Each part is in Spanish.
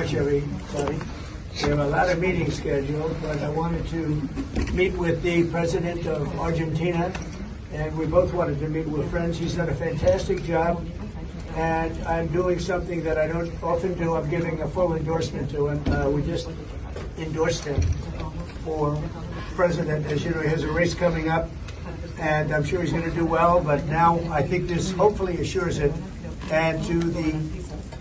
much, everybody. We have a lot of meetings scheduled, but I wanted to meet with the president of Argentina, and we both wanted to meet with friends. He's done a fantastic job, and I'm doing something that I don't often do. I'm giving a full endorsement to him. We just endorsed him for president. As you know, he has a race coming up, and I'm sure he's going to do well, but now I think this hopefully assures it. And to the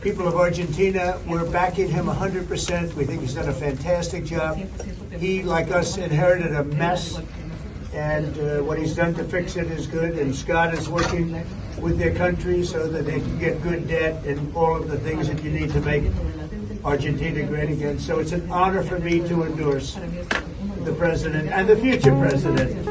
people of Argentina, we're backing him 100%. We think he's done a fantastic job. He, like us, inherited a mess, and what he's done to fix it is good. And Scott is working with their country so that they can get good debt and all of the things that you need to make Argentina great again. So it's an honor for me to endorse the president and the future president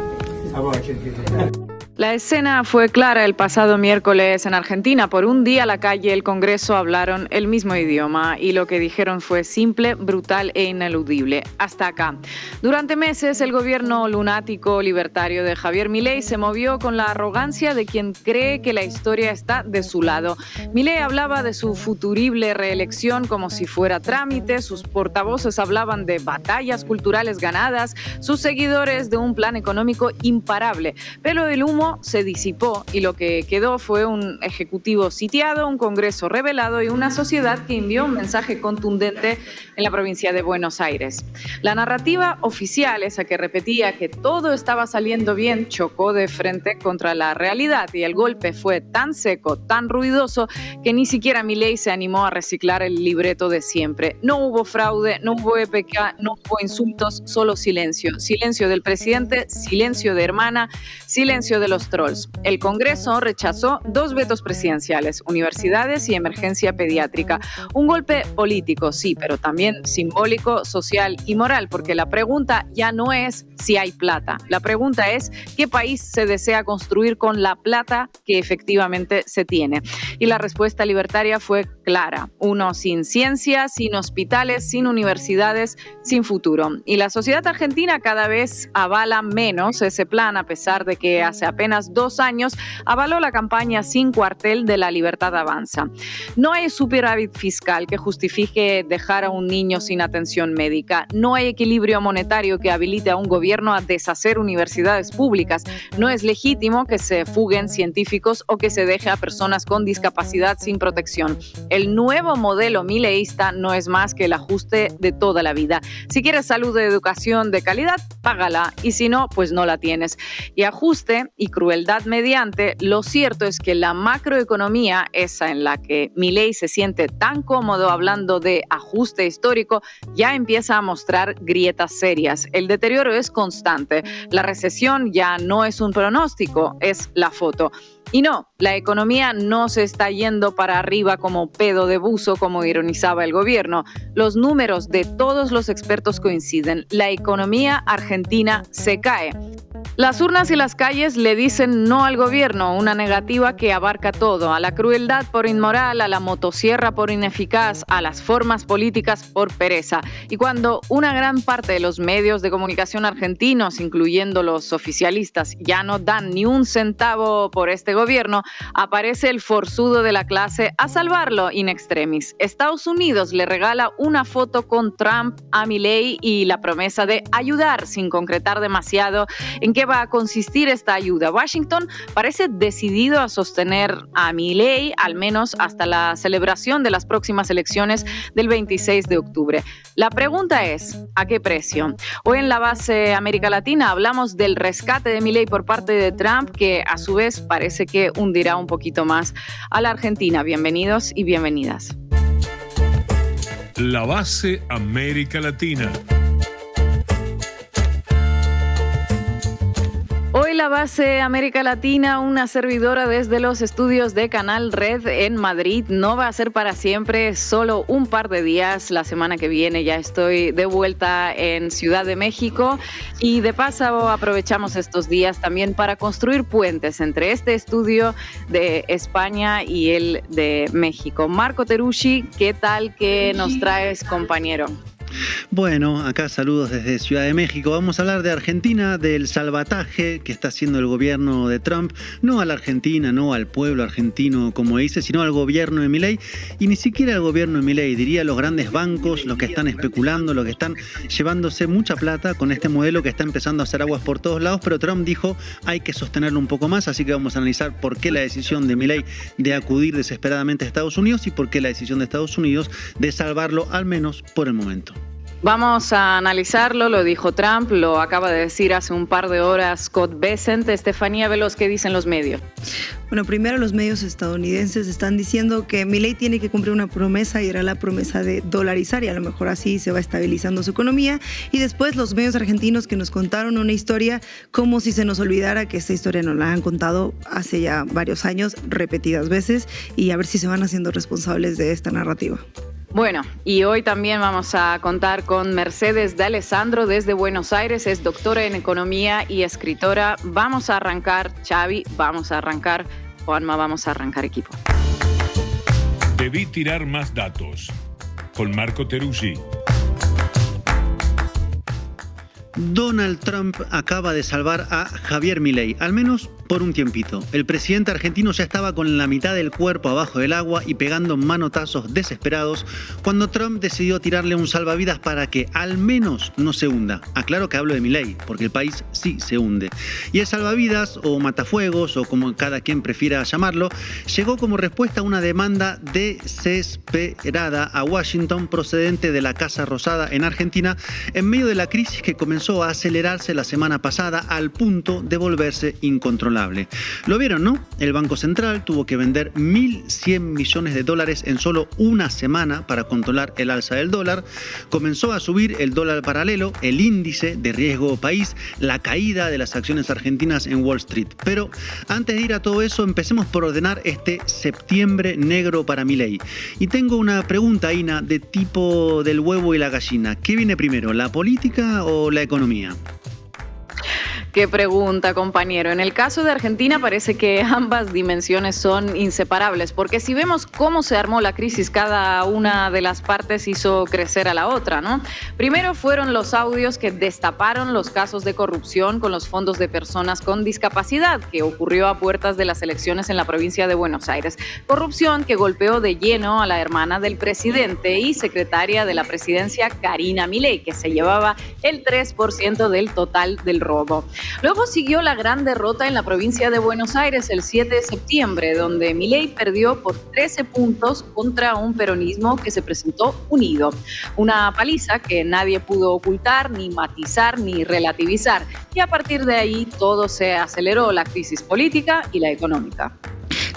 of Argentina. La escena fue clara el pasado miércoles en Argentina. Por un día la calle y el Congreso hablaron el mismo idioma y lo que dijeron fue simple, brutal e ineludible. Hasta acá. Durante meses el gobierno lunático libertario de Javier Milei se movió con la arrogancia de quien cree que la historia está de su lado. Milei hablaba de su futurible reelección como si fuera trámite, sus portavoces hablaban de batallas culturales ganadas, sus seguidores de un plan económico imparable. Pero el humo se disipó y lo que quedó fue un ejecutivo sitiado, un Congreso rebelado y una sociedad que envió un mensaje contundente en la provincia de Buenos Aires. La narrativa oficial, esa que repetía que todo estaba saliendo bien, chocó de frente contra la realidad y el golpe fue tan seco, tan ruidoso, que ni siquiera Milei se animó a reciclar el libreto de siempre. No hubo fraude, no hubo EPK, no hubo insultos, solo silencio. Silencio del presidente, silencio de hermana, silencio de los trolls. El Congreso rechazó 2 vetos presidenciales, universidades y emergencia pediátrica. Un golpe político, sí, pero también simbólico, social y moral, porque la pregunta ya no es si hay plata. La pregunta es qué país se desea construir con la plata que efectivamente se tiene. Y la respuesta libertaria fue clara. Uno sin ciencia, sin hospitales, sin universidades, sin futuro. Y la sociedad argentina cada vez avala menos ese plan, a pesar de que hace apenas 2 años avaló la campaña sin cuartel de La Libertad Avanza. No hay superávit fiscal que justifique dejar a un niño sin atención médica. No hay equilibrio monetario que habilite a un gobierno a deshacer universidades públicas. No es legítimo que se fuguen científicos o que se deje a personas con discapacidad sin protección. El nuevo modelo mileísta no es más que el ajuste de toda la vida. Si quieres salud y educación de calidad, págala, y si no, pues no la tienes. Y ajuste y crueldad mediante, lo cierto es que la macroeconomía, esa en la que Milei se siente tan cómodo hablando de ajuste histórico, ya empieza a mostrar grietas serias. El deterioro es constante. La recesión ya no es un pronóstico, es la foto. Y no, la economía no se está yendo para arriba como pedo de buzo, como ironizaba el gobierno. Los números de todos los expertos coinciden. La economía argentina se cae. Las urnas y las calles le dicen no al gobierno, una negativa que abarca todo, a la crueldad por inmoral, a la motosierra por ineficaz, a las formas políticas por pereza. Y cuando una gran parte de los medios de comunicación argentinos, incluyendo los oficialistas, ya no dan ni un centavo por este gobierno, aparece el forzudo de la clase a salvarlo in extremis. Estados Unidos le regala una foto con Trump a Milei y la promesa de ayudar sin concretar demasiado en qué va a consistir esta ayuda. Washington parece decidido a sostener a Milei, al menos hasta la celebración de las próximas elecciones del 26 de octubre. La pregunta es, ¿a qué precio? Hoy en La Base América Latina hablamos del rescate de Milei por parte de Trump, que a su vez parece que hundirá un poquito más a la Argentina. Bienvenidos y bienvenidas. La Base América Latina. Hoy La Base América Latina, una servidora desde los estudios de Canal Red en Madrid. No va a ser para siempre, solo un par de días. La semana que viene ya estoy de vuelta en Ciudad de México y de paso aprovechamos estos días también para construir puentes entre este estudio de España y el de México. Marco Terusci, ¿qué tal? ¿Qué nos traes, compañero? Bueno, acá saludos desde Ciudad de México. Vamos a hablar de Argentina, del salvataje que está haciendo el gobierno de Trump. No a la Argentina, no al pueblo argentino, como dice, sino al gobierno de Milei. Y ni siquiera al gobierno de Milei, diría a los grandes bancos, los que están especulando, los que están llevándose mucha plata con este modelo que está empezando a hacer aguas por todos lados. Pero Trump dijo, hay que sostenerlo un poco más, así que vamos a analizar por qué la decisión de Milei de acudir desesperadamente a Estados Unidos y por qué la decisión de Estados Unidos de salvarlo, al menos por el momento. Vamos a analizarlo, lo dijo Trump, lo acaba de decir hace un par de horas Scott Bessent. Estefanía Veloz, ¿qué dicen los medios? Bueno, primero los medios estadounidenses están diciendo que Milei tiene que cumplir una promesa y era la promesa de dolarizar y a lo mejor así se va estabilizando su economía. Y después los medios argentinos que nos contaron una historia como si se nos olvidara que esta historia nos la han contado hace ya varios años, repetidas veces, y a ver si se van haciendo responsables de esta narrativa. Bueno, y hoy también vamos a contar con Mercedes de Alessandro desde Buenos Aires, es doctora en economía y escritora. Vamos a arrancar, Xavi, vamos a arrancar, Juanma, vamos a arrancar equipo. Debí tirar más datos. Con Marco Teruggi. Donald Trump acaba de salvar a Javier Milei, al menos por un tiempito. El presidente argentino ya estaba con la mitad del cuerpo abajo del agua y pegando manotazos desesperados cuando Trump decidió tirarle un salvavidas para que al menos no se hunda. Aclaro que hablo de Milei, porque el país sí se hunde. Y el salvavidas, o matafuegos, o como cada quien prefiera llamarlo, llegó como respuesta a una demanda desesperada a Washington procedente de la Casa Rosada en Argentina en medio de la crisis que comenzó a acelerarse la semana pasada al punto de volverse incontrolable. Lo vieron, ¿no? El Banco Central tuvo que vender 1.100 millones de dólares en solo una semana para controlar el alza del dólar. Comenzó a subir el dólar paralelo, el índice de riesgo país, la caída de las acciones argentinas en Wall Street. Pero antes de ir a todo eso, empecemos por ordenar este septiembre negro para Milei. Y tengo una pregunta, Ina, de tipo del huevo y la gallina. ¿Qué viene primero, la política o la economía? Qué pregunta, compañero. En el caso de Argentina parece que ambas dimensiones son inseparables, porque si vemos cómo se armó la crisis, cada una de las partes hizo crecer a la otra, ¿no? Primero fueron los audios que destaparon los casos de corrupción con los fondos de personas con discapacidad, que ocurrió a puertas de las elecciones en la provincia de Buenos Aires. Corrupción que golpeó de lleno a la hermana del presidente y secretaria de la presidencia, Karina Milei, que se llevaba el 3% del total del robo. Luego siguió la gran derrota en la provincia de Buenos Aires el 7 de septiembre, donde Milei perdió por 13 puntos contra un peronismo que se presentó unido. Una paliza que nadie pudo ocultar, ni matizar, ni relativizar. Y a partir de ahí todo se aceleró, la crisis política y la económica.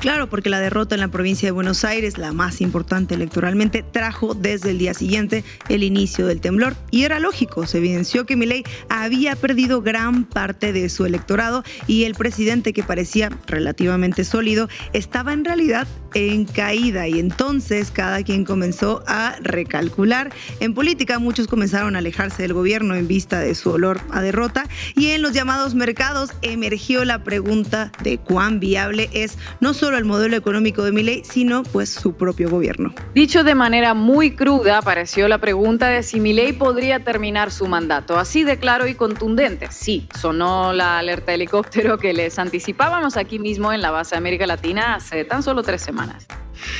Claro, porque la derrota en la provincia de Buenos Aires, la más importante electoralmente, trajo desde el día siguiente el inicio del temblor. Y era lógico, se evidenció que Milei había perdido gran parte de su electorado y el presidente, que parecía relativamente sólido, estaba en realidad en caída. Y entonces cada quien comenzó a recalcular. En política muchos comenzaron a alejarse del gobierno en vista de su olor a derrota, y en los llamados mercados emergió la pregunta de cuán viable es no solo el modelo económico de Milei, sino pues su propio gobierno. Dicho de manera muy cruda, apareció la pregunta de si Milei podría terminar su mandato. Así de claro y contundente. Sí, sonó la alerta helicóptero que les anticipábamos aquí mismo en la base América Latina hace tan solo 3 semanas.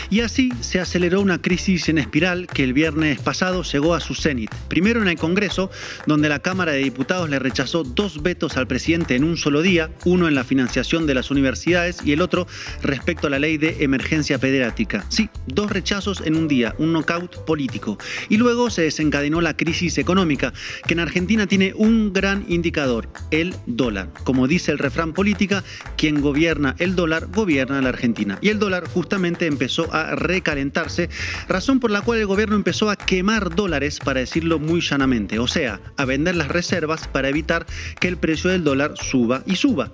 Y así se aceleró una crisis en espiral que el viernes pasado llegó a su cenit. Primero en el Congreso, donde la Cámara de Diputados le rechazó 2 vetos al presidente en un solo día, uno en la financiación de las universidades y el otro respecto a la ley de emergencia pediátrica. Sí, 2 rechazos en un día, un knockout político. Y luego se desencadenó la crisis económica, que en Argentina tiene un gran indicador, el dólar. Como dice el refrán política, quien gobierna el dólar, gobierna la Argentina. Y el dólar justamente empezó a recalentarse, razón por la cual el gobierno empezó a quemar dólares, para decirlo muy llanamente, o sea, a vender las reservas para evitar que el precio del dólar suba,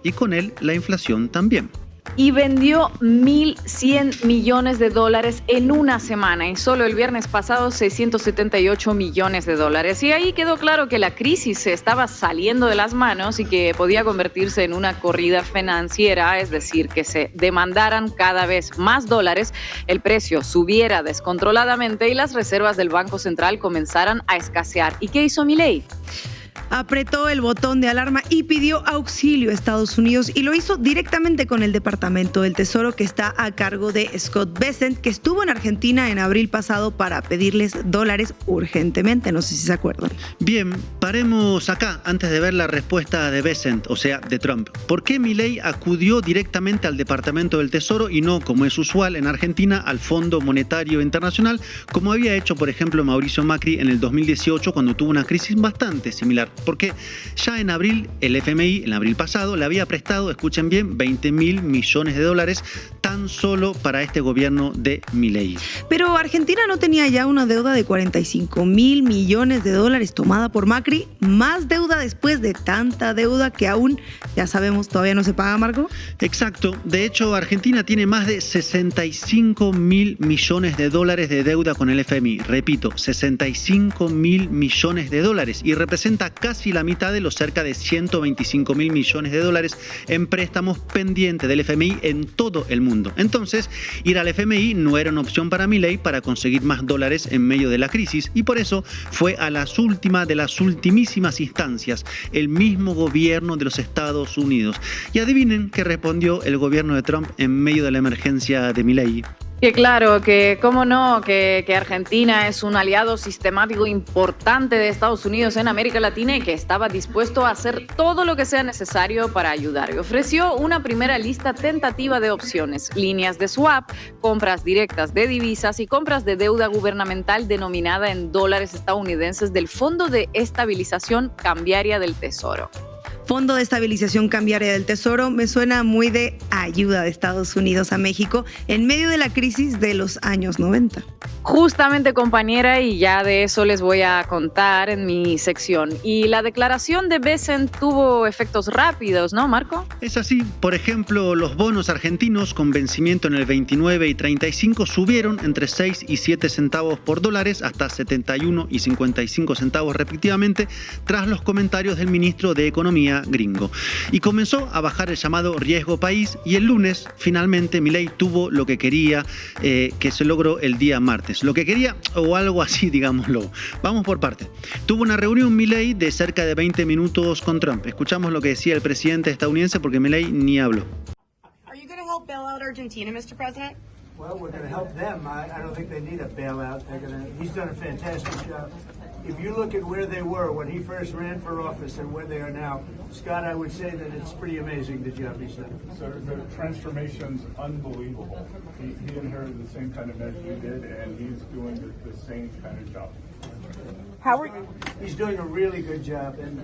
y con él la inflación también. y vendió 1.100 millones de dólares en una semana y solo el viernes pasado 678 millones de dólares. Y ahí quedó claro que la crisis se estaba saliendo de las manos y que podía convertirse en una corrida financiera, es decir, que se demandaran cada vez más dólares, el precio subiera descontroladamente y las reservas del Banco Central comenzaran a escasear. ¿Y qué hizo Milei? Apretó el botón de alarma y pidió auxilio a Estados Unidos y lo hizo directamente con el Departamento del Tesoro que está a cargo de Scott Bessent, que estuvo en Argentina en abril pasado para pedirles dólares urgentemente, no sé si se acuerdan. Bien, paremos acá antes de ver la respuesta de Bessent, o sea, de Trump. ¿Por qué Milei acudió directamente al Departamento del Tesoro y no, como es usual en Argentina, al Fondo Monetario Internacional, como había hecho, por ejemplo, Mauricio Macri en el 2018 cuando tuvo una crisis bastante similar? Porque ya en abril, el FMI, en abril pasado, le había prestado, escuchen bien, 20.000 millones de dólares tan solo para este gobierno de Milei. Pero Argentina no tenía ya una deuda de 45.000 millones de dólares tomada por Macri, más deuda después de tanta deuda que aún, ya sabemos, todavía no se paga, Marco. Exacto. De hecho, Argentina tiene más de 65.000 millones de dólares de deuda con el FMI. Repito, 65.000 millones de dólares y representa casi la mitad de los cerca de 125.000 millones de dólares en préstamos pendientes del FMI en todo el mundo. Entonces, ir al FMI no era una opción para Milei para conseguir más dólares en medio de la crisis y por eso fue a las últimas de las ultimísimas instancias, el mismo gobierno de los Estados Unidos. Y adivinen qué respondió el gobierno de Trump en medio de la emergencia de Milei. Que claro, que cómo no, que Argentina es un aliado sistemático importante de Estados Unidos en América Latina y que estaba dispuesto a hacer todo lo que sea necesario para ayudar. Y ofreció una primera lista tentativa de opciones: líneas de swap, compras directas de divisas y compras de deuda gubernamental denominada en dólares estadounidenses del Fondo de Estabilización Cambiaria del Tesoro. Fondo de Estabilización Cambiaria del Tesoro me suena muy de ayuda de Estados Unidos a México en medio de la crisis de los años 90. Justamente, compañera, y ya de eso les voy a contar en mi sección. Y la declaración de Bessent tuvo efectos rápidos, ¿no, Marco? Es así. Por ejemplo, los bonos argentinos con vencimiento en el 29 y 35 subieron entre 6 y 7 centavos por dólares hasta 71 y 55 centavos respectivamente tras los comentarios del ministro de Economía gringo. Y comenzó a bajar el llamado riesgo país y el lunes finalmente Milei tuvo lo que quería, que se logró el día martes. Lo que quería o algo así, digámoslo. Vamos por parte. Tuvo una reunión Milei de cerca de 20 minutos con Trump. Escuchamos lo que decía el presidente estadounidense porque Milei ni habló. Are you going to help bail out Argentina, Mr. President? Well, we're going to help them. I don't think they need a bailout. He's done a fantastic job. If you look at where they were when he first ran for office and where they are now, Scott, I would say that it's pretty amazing the job he's done. So the transformation's unbelievable. He inherited the same kind of measure you did, and he's doing the same kind of job. He's doing a really good job, and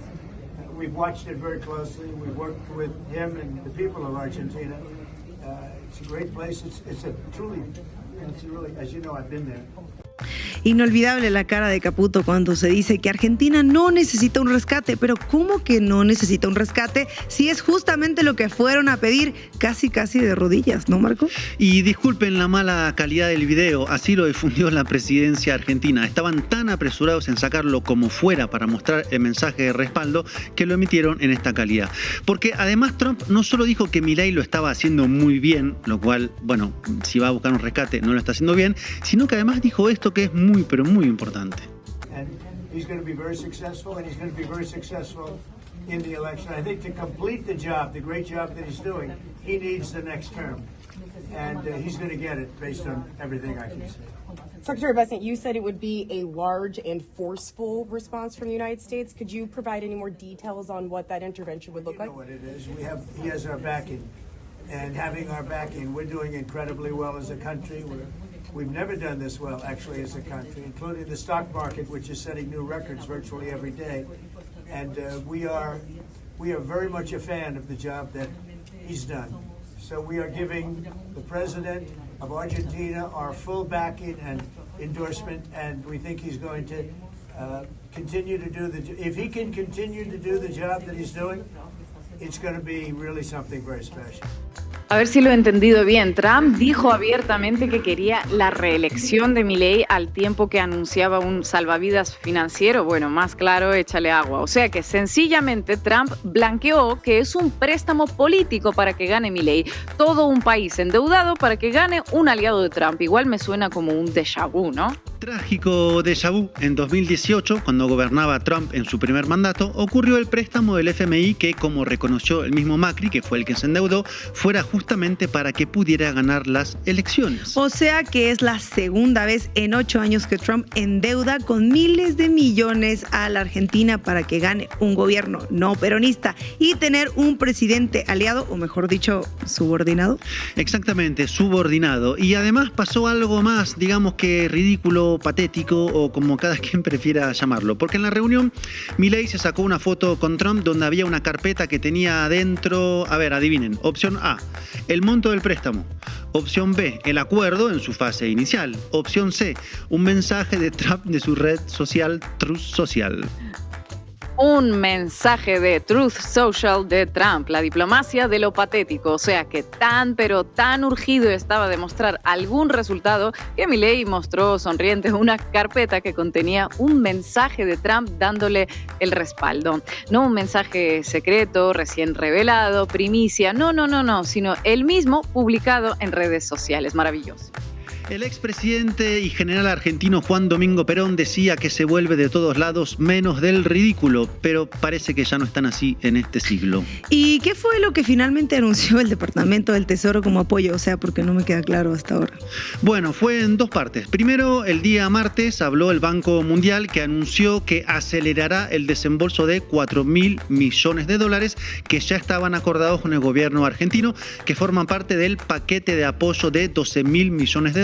we've watched it very closely. We've worked with him and the people of Argentina. It's a great place. It's really, as you know, I've been there. Inolvidable la cara de Caputo cuando se dice que Argentina no necesita un rescate, pero ¿cómo que no necesita un rescate si es justamente lo que fueron a pedir casi de rodillas, ¿no, Marco? Y disculpen la mala calidad del video, así lo difundió la presidencia argentina. Estaban tan apresurados en sacarlo como fuera para mostrar el mensaje de respaldo que lo emitieron en esta calidad. Porque además Trump no solo dijo que Milei lo estaba haciendo muy bien, lo cual, bueno, si va a buscar un rescate no lo está haciendo bien, sino que además dijo esto que es muy, pero muy importante. And he's going to be very successful, and he's going to be very successful in the election. I think to complete the job, the great job that he's doing, he needs the next term. And he's going to get it based on everything I can say. Secretary Bessent, you said it would be a large and forceful response from the United States. Could you provide any more details on what that intervention would look like? You know what it is. He has our backing. And having our backing, we're doing incredibly well as a country. We've never done this well, actually, as a country, including the stock market, which is setting new records virtually every day. And we are very much a fan of the job that he's done. So we are giving the president of Argentina our full backing and endorsement, and we think he's going to continue to do if he can continue to do the job that he's doing, it's going to be really something very special. A ver si lo he entendido bien. Trump dijo abiertamente que quería la reelección de Milei al tiempo que anunciaba un salvavidas financiero. Bueno, más claro, échale agua. O sea que sencillamente Trump blanqueó que es un préstamo político para que gane Milei. Todo un país endeudado para que gane un aliado de Trump. Igual me suena como un déjà vu, ¿no? Trágico déjà vu. En 2018, cuando gobernaba Trump en su primer mandato, ocurrió el préstamo del FMI que, como reconoció el mismo Macri, que fue el que se endeudó, fuera justamente para que pudiera ganar las elecciones. O sea que es la segunda vez en 8 años que Trump endeuda con miles de millones a la Argentina para que gane un gobierno no peronista y tener un presidente aliado, o mejor dicho, subordinado. Exactamente, subordinado. Y además pasó algo más, digamos que ridículo, patético o como cada quien prefiera llamarlo. Porque en la reunión, Milei se sacó una foto con Trump donde había una carpeta que tenía adentro, a ver, adivinen, opción A, el monto del préstamo. Opción B, el acuerdo en su fase inicial. Opción C, un mensaje de Trump de su red social Truth Social. Un mensaje de Truth Social de Trump, la diplomacia de lo patético, o sea que pero tan urgido estaba de mostrar algún resultado que Milei mostró sonriente una carpeta que contenía un mensaje de Trump dándole el respaldo. No un mensaje secreto, recién revelado, primicia, no, sino el mismo publicado en redes sociales. Maravilloso. El expresidente y general argentino Juan Domingo Perón decía que se vuelve de todos lados menos del ridículo, pero parece que ya no están así en este siglo. ¿Y qué fue lo que finalmente anunció el Departamento del Tesoro como apoyo? O sea, porque no me queda claro hasta ahora. Bueno, fue en dos partes. Primero, el día martes habló el Banco Mundial que anunció que acelerará el desembolso de $4.000 millones que ya estaban acordados con el gobierno argentino, que forman parte del paquete de apoyo de $12.000 millones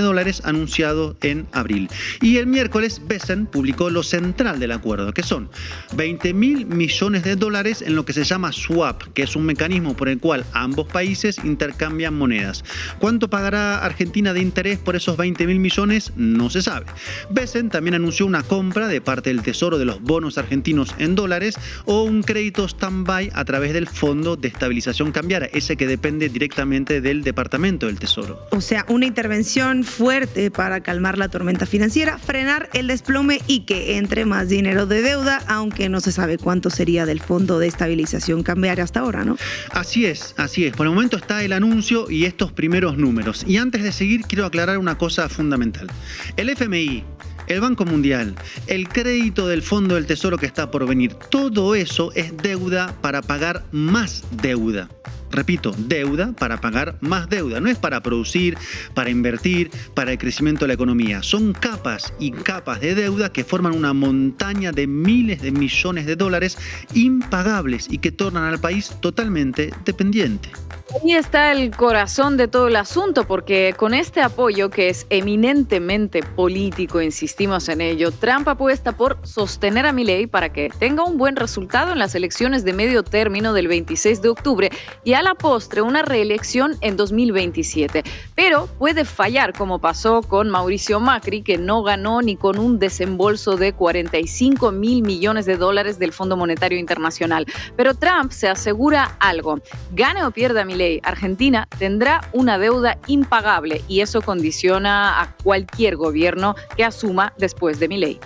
anunciado en abril. Y el miércoles Besen publicó lo central del acuerdo, que son $20.000 millones en lo que se llama swap, que es un mecanismo por el cual ambos países intercambian monedas. ¿Cuánto pagará Argentina de interés por esos $20.000 millones? No se sabe. Besen también anunció una compra de parte del Tesoro de los bonos argentinos en dólares o un crédito stand-by a través del Fondo de Estabilización Cambiaria, ese que depende directamente del Departamento del Tesoro. O sea, una intervención fuerte para calmar la tormenta financiera, frenar el desplome y que entre más dinero de deuda, aunque no se sabe cuánto sería del Fondo de Estabilización Cambiaria hasta ahora, ¿no? Así es. Por el momento está el anuncio y estos primeros números. Y antes de seguir, quiero aclarar una cosa fundamental. El FMI, el Banco Mundial, el crédito del Fondo del Tesoro que está por venir, todo eso es deuda para pagar más deuda. Repito, deuda para pagar más deuda. No es para producir, para invertir, para el crecimiento de la economía. Son capas y capas de deuda que forman una montaña de miles de millones de dólares impagables y que tornan al país totalmente dependiente. Ahí está el corazón de todo el asunto, porque con este apoyo que es eminentemente político, insistimos en ello, Trump apuesta por sostener a Milei para que tenga un buen resultado en las elecciones de medio término del 26 de octubre y a la postre una reelección en 2027. Pero puede fallar, como pasó con Mauricio Macri, que no ganó ni con un desembolso de $45.000 millones del Fondo Monetario Internacional. Pero Trump se asegura algo: gane o pierda Milei, Argentina tendrá una deuda impagable y eso condiciona a cualquier gobierno que asuma después de Milei.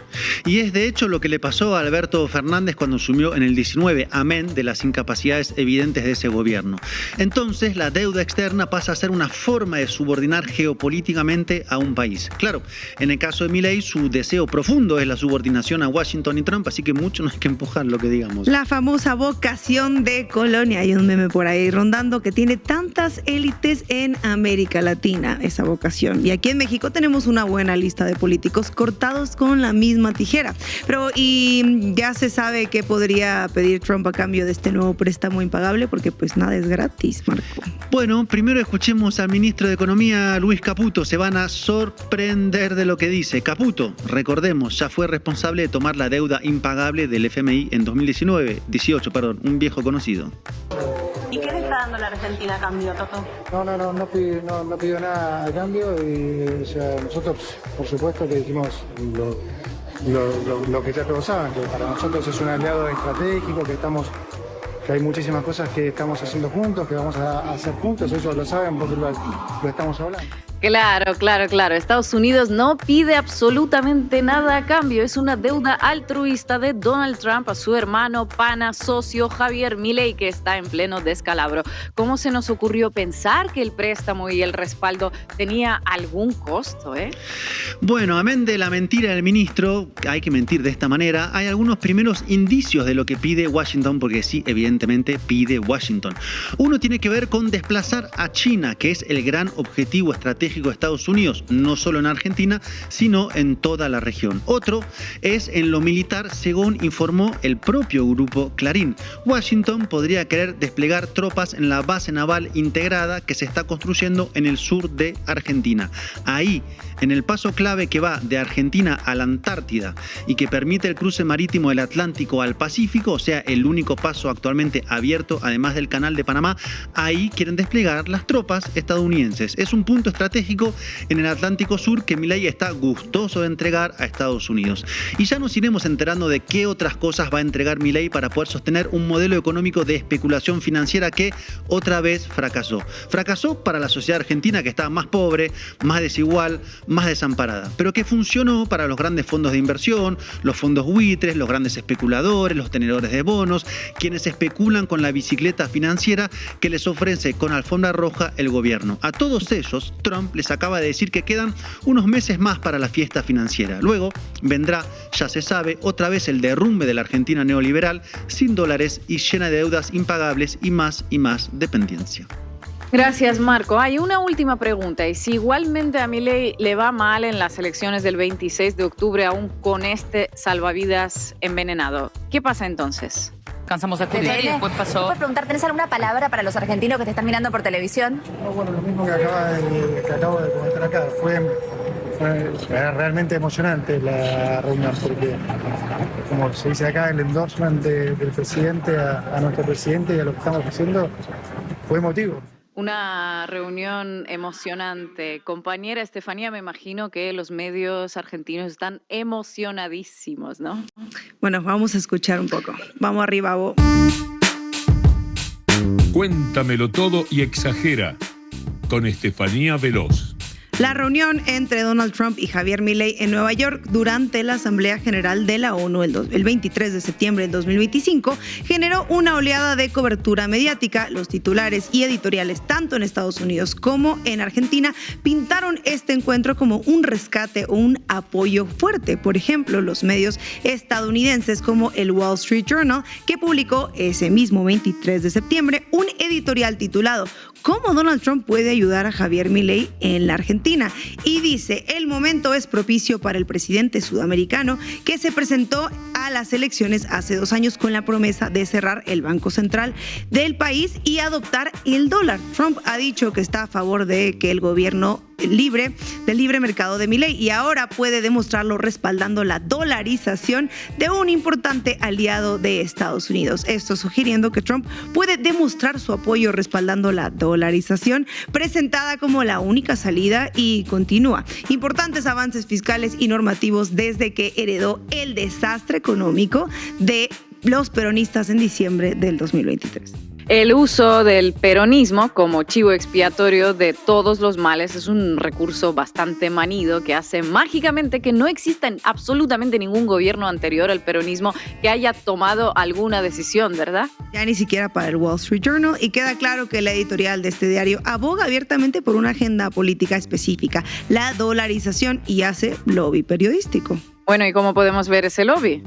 Y es de hecho lo que le pasó a Alberto Fernández cuando asumió en el 19, amén de las incapacidades evidentes de ese gobierno. Entonces la deuda externa pasa a ser una forma de subordinar geopolíticamente a un país. Claro, en el caso de Milei su deseo profundo es la subordinación a Washington y Trump, así que mucho no hay que empujar lo que digamos. La famosa vocación de colonia, hay un meme por ahí rondando que tiene tantas élites en América Latina, esa vocación. Y aquí en México tenemos una buena lista de políticos cortados con la misma tijera. Pero, ¿y ya se sabe qué podría pedir Trump a cambio de este nuevo préstamo impagable? Porque pues nada es gratis, Marco. Bueno, primero escuchemos al ministro de Economía, Luis Caputo. Se van a sorprender de lo que dice. Caputo, recordemos, ya fue responsable de tomar la deuda impagable del FMI en 2018, un viejo conocido. ¿Y qué le está dando la Argentina a cambio, Toto? No pidió nada a cambio y o sea, nosotros, por supuesto, que dijimos lo que ya todos saben, que para nosotros es un aliado estratégico, que que hay muchísimas cosas que estamos haciendo juntos, que vamos a hacer juntos, ellos lo saben porque lo estamos hablando. Claro. Estados Unidos no pide absolutamente nada a cambio. Es una deuda altruista de Donald Trump a su hermano, pana, socio Javier Milei, que está en pleno descalabro. ¿Cómo se nos ocurrió pensar que el préstamo y el respaldo tenía algún costo, Bueno, amén de la mentira del ministro, hay que mentir de esta manera, hay algunos primeros indicios de lo que pide Washington, porque sí, evidentemente pide Washington. Uno tiene que ver con desplazar a China, que es el gran objetivo estratégico de Estados Unidos, no solo en Argentina, sino en toda la región. Otro es en lo militar, según informó el propio grupo Clarín. Washington podría querer desplegar tropas en la base naval integrada que se está construyendo en el sur de Argentina. Ahí, en el paso clave que va de Argentina a la Antártida y que permite el cruce marítimo del Atlántico al Pacífico, o sea, el único paso actualmente abierto, además del Canal de Panamá, ahí quieren desplegar las tropas estadounidenses. Es un punto estratégico en el Atlántico Sur que Milei está gustoso de entregar a Estados Unidos. Y ya nos iremos enterando de qué otras cosas va a entregar Milei para poder sostener un modelo económico de especulación financiera que otra vez fracasó. Fracasó para la sociedad argentina, que está más pobre, más desigual, más desamparada, pero que funcionó para los grandes fondos de inversión, los fondos buitres, los grandes especuladores, los tenedores de bonos, quienes especulan con la bicicleta financiera que les ofrece con alfombra roja el gobierno. A todos ellos, Trump les acaba de decir que quedan unos meses más para la fiesta financiera. Luego vendrá, ya se sabe, otra vez el derrumbe de la Argentina neoliberal, sin dólares y llena de deudas impagables y más dependencia. Gracias, Marco. Hay una última pregunta. Y si igualmente a Milei le va mal en las elecciones del 26 de octubre, aún con este salvavidas envenenado, ¿qué pasa entonces? Cansamos de escuchar y después pasó. ¿Puedo preguntar, tenés alguna palabra para los argentinos que te están mirando por televisión? No, bueno, lo mismo que acabo de comentar acá. Fue realmente emocionante la reunión, porque, como se dice acá, el endorsement del presidente a nuestro presidente y a lo que estamos haciendo fue emotivo. Una reunión emocionante. Compañera Estefanía, me imagino que los medios argentinos están emocionadísimos, ¿no? Bueno, vamos a escuchar un poco. Vamos arriba, vos. Cuéntamelo todo y exagera con Estefanía Veloz. La reunión entre Donald Trump y Javier Milei en Nueva York durante la Asamblea General de la ONU el 23 de septiembre del 2025 generó una oleada de cobertura mediática. Los titulares y editoriales, tanto en Estados Unidos como en Argentina, pintaron este encuentro como un rescate o un apoyo fuerte. Por ejemplo, los medios estadounidenses como el Wall Street Journal, que publicó ese mismo 23 de septiembre un editorial titulado ¿Cómo Donald Trump puede ayudar a Javier Milei en la Argentina? Y dice, el momento es propicio para el presidente sudamericano que se presentó a las elecciones hace 2 años con la promesa de cerrar el Banco Central del país y adoptar el dólar. Trump ha dicho que está a favor de que el gobierno del libre mercado de Milei y ahora puede demostrarlo respaldando la dolarización de un importante aliado de Estados Unidos. Esto sugiriendo que Trump puede demostrar su apoyo respaldando la dolarización presentada como la única salida y continúa. Importantes avances fiscales y normativos desde que heredó el desastre económico de los peronistas en diciembre del 2023. El uso del peronismo como chivo expiatorio de todos los males es un recurso bastante manido que hace mágicamente que no exista absolutamente ningún gobierno anterior al peronismo que haya tomado alguna decisión, ¿verdad? Ya ni siquiera para el Wall Street Journal, y queda claro que la editorial de este diario aboga abiertamente por una agenda política específica, la dolarización, y hace lobby periodístico. Bueno, ¿y cómo podemos ver ese lobby?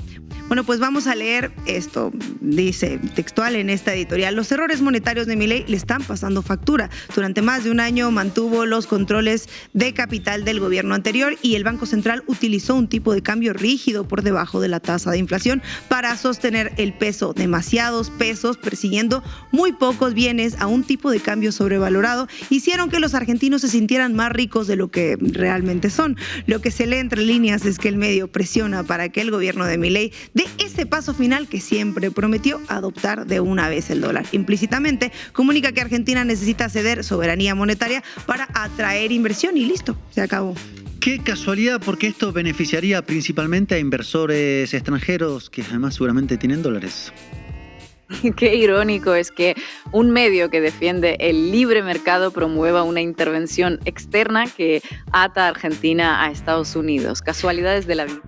Bueno, pues vamos a leer esto. Dice textual en esta editorial: los errores monetarios de Milei le están pasando factura. Durante más de un año mantuvo los controles de capital del gobierno anterior y el Banco Central utilizó un tipo de cambio rígido por debajo de la tasa de inflación para sostener el peso. Demasiados pesos persiguiendo muy pocos bienes a un tipo de cambio sobrevalorado hicieron que los argentinos se sintieran más ricos de lo que realmente son. Lo que se lee entre líneas es que el medio presiona para que el gobierno de Milei dé ese paso final que siempre prometió, adoptar de una vez el dólar. Implícitamente comunica que Argentina necesita ceder soberanía monetaria para atraer inversión y listo, se acabó. Qué casualidad, porque esto beneficiaría principalmente a inversores extranjeros que además seguramente tienen dólares. Qué irónico es que un medio que defiende el libre mercado promueva una intervención externa que ata a Argentina a Estados Unidos. Casualidades de la vida.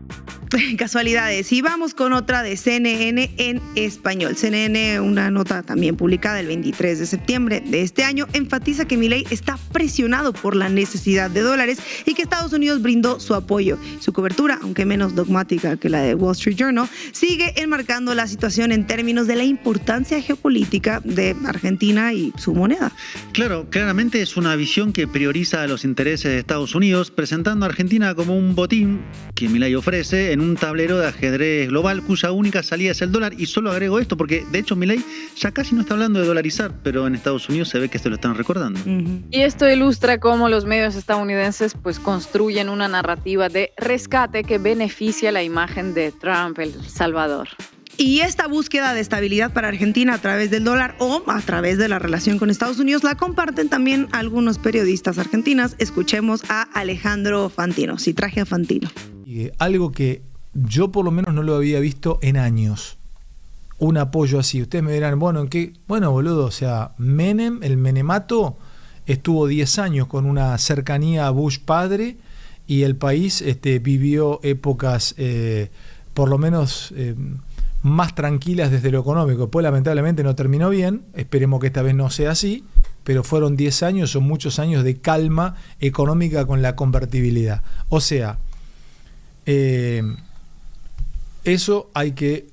Casualidades. Y vamos con otra de CNN en español. CNN, una nota también publicada el 23 de septiembre de este año, enfatiza que Milei está presionado por la necesidad de dólares y que Estados Unidos brindó su apoyo. Su cobertura, aunque menos dogmática que la de Wall Street Journal, sigue enmarcando la situación en términos de la importancia geopolítica de Argentina y su moneda. Claro, claramente es una visión que prioriza los intereses de Estados Unidos, presentando a Argentina como un botín que Milei ofrece en un tablero de ajedrez global cuya única salida es el dólar. Y solo agrego esto porque de hecho Milei ya casi no está hablando de dolarizar, pero en Estados Unidos se ve que se lo están recordando. Y esto ilustra cómo los medios estadounidenses pues construyen una narrativa de rescate que beneficia la imagen de Trump, el Salvador. Y esta búsqueda de estabilidad para Argentina a través del dólar o a través de la relación con Estados Unidos la comparten también algunos periodistas argentinas. Escuchemos a Alejandro Fantino. Sí, traje a Fantino. Algo que yo por lo menos no lo había visto en años. Un apoyo así. Ustedes me dirán, bueno, ¿en qué? Bueno, boludo, o sea, Menem, el menemato, estuvo 10 años con una cercanía a Bush padre y el país vivió épocas por lo menos más tranquilas desde lo económico. Pues lamentablemente no terminó bien, esperemos que esta vez no sea así, pero fueron 10 años o muchos años de calma económica con la convertibilidad. O sea, eso hay que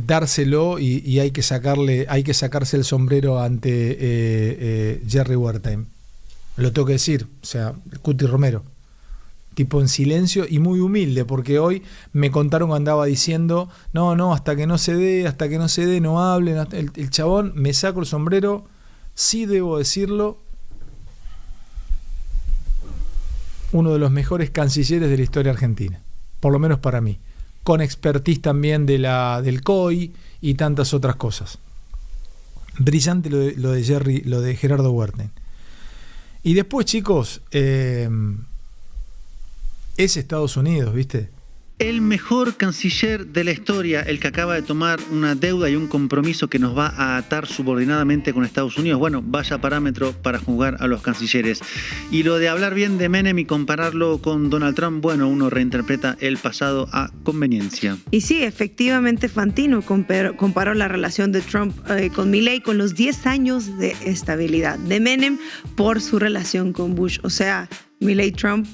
dárselo y hay que sacarse el sombrero ante Jerry Wertheim. Lo tengo que decir, o sea, Cuti Romero, tipo en silencio y muy humilde, porque hoy me contaron que andaba diciendo no, hasta que no se dé, no hablen. El chabón, me saco el sombrero, sí debo decirlo, uno de los mejores cancilleres de la historia argentina, por lo menos para mí, con expertise también del COI y tantas otras cosas. Brillante lo de Gerardo Wertheim. Y después, chicos, es Estados Unidos, ¿viste? El mejor canciller de la historia, el que acaba de tomar una deuda y un compromiso que nos va a atar subordinadamente con Estados Unidos. Bueno, vaya parámetro para juzgar a los cancilleres. Y lo de hablar bien de Menem y compararlo con Donald Trump, bueno, uno reinterpreta el pasado a conveniencia. Y sí, efectivamente Fantino comparó la relación de Trump con Milei con los 10 años de estabilidad de Menem por su relación con Bush. O sea, Milei-Trump,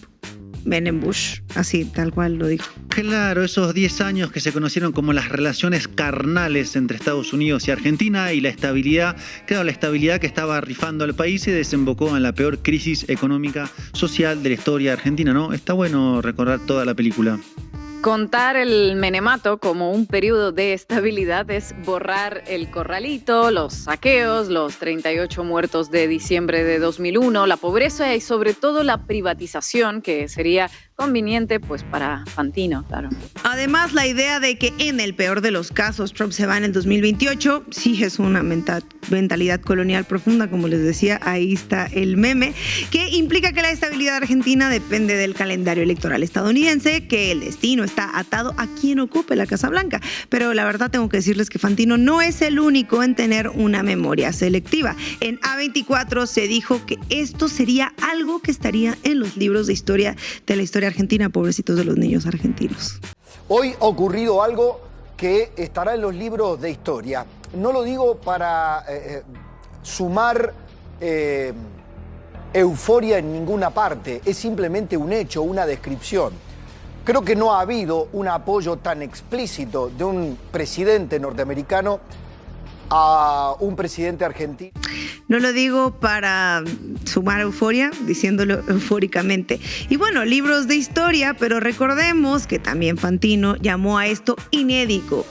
Menem-Bush, así, tal cual lo dijo. Claro, esos 10 años que se conocieron como las relaciones carnales entre Estados Unidos y Argentina y la estabilidad que estaba rifando al país y desembocó en la peor crisis económica social de la historia argentina, ¿no? Está bueno recordar toda la película. Contar el menemato como un periodo de estabilidad es borrar el corralito, los saqueos, los 38 muertos de diciembre de 2001, la pobreza y sobre todo la privatización, que sería conveniente pues para Fantino, claro. Además, la idea de que en el peor de los casos Trump se va en el 2028, sí es una mentalidad colonial profunda, como les decía, ahí está el meme, que implica que la estabilidad argentina depende del calendario electoral estadounidense, que el destino está atado a quien ocupe la Casa Blanca. Pero la verdad tengo que decirles que Fantino no es el único en tener una memoria selectiva. En A24 se dijo que esto sería algo que estaría en los libros de historia de la historia argentina, pobrecitos de los niños argentinos. Hoy ha ocurrido algo que estará en los libros de historia. No lo digo para sumar euforia en ninguna parte, es simplemente un hecho, una descripción. Creo que no ha habido un apoyo tan explícito de un presidente norteamericano a un presidente argentino. No lo digo para sumar euforia, diciéndolo eufóricamente. Y bueno, libros de historia, pero recordemos que también Fantino llamó a esto inédito,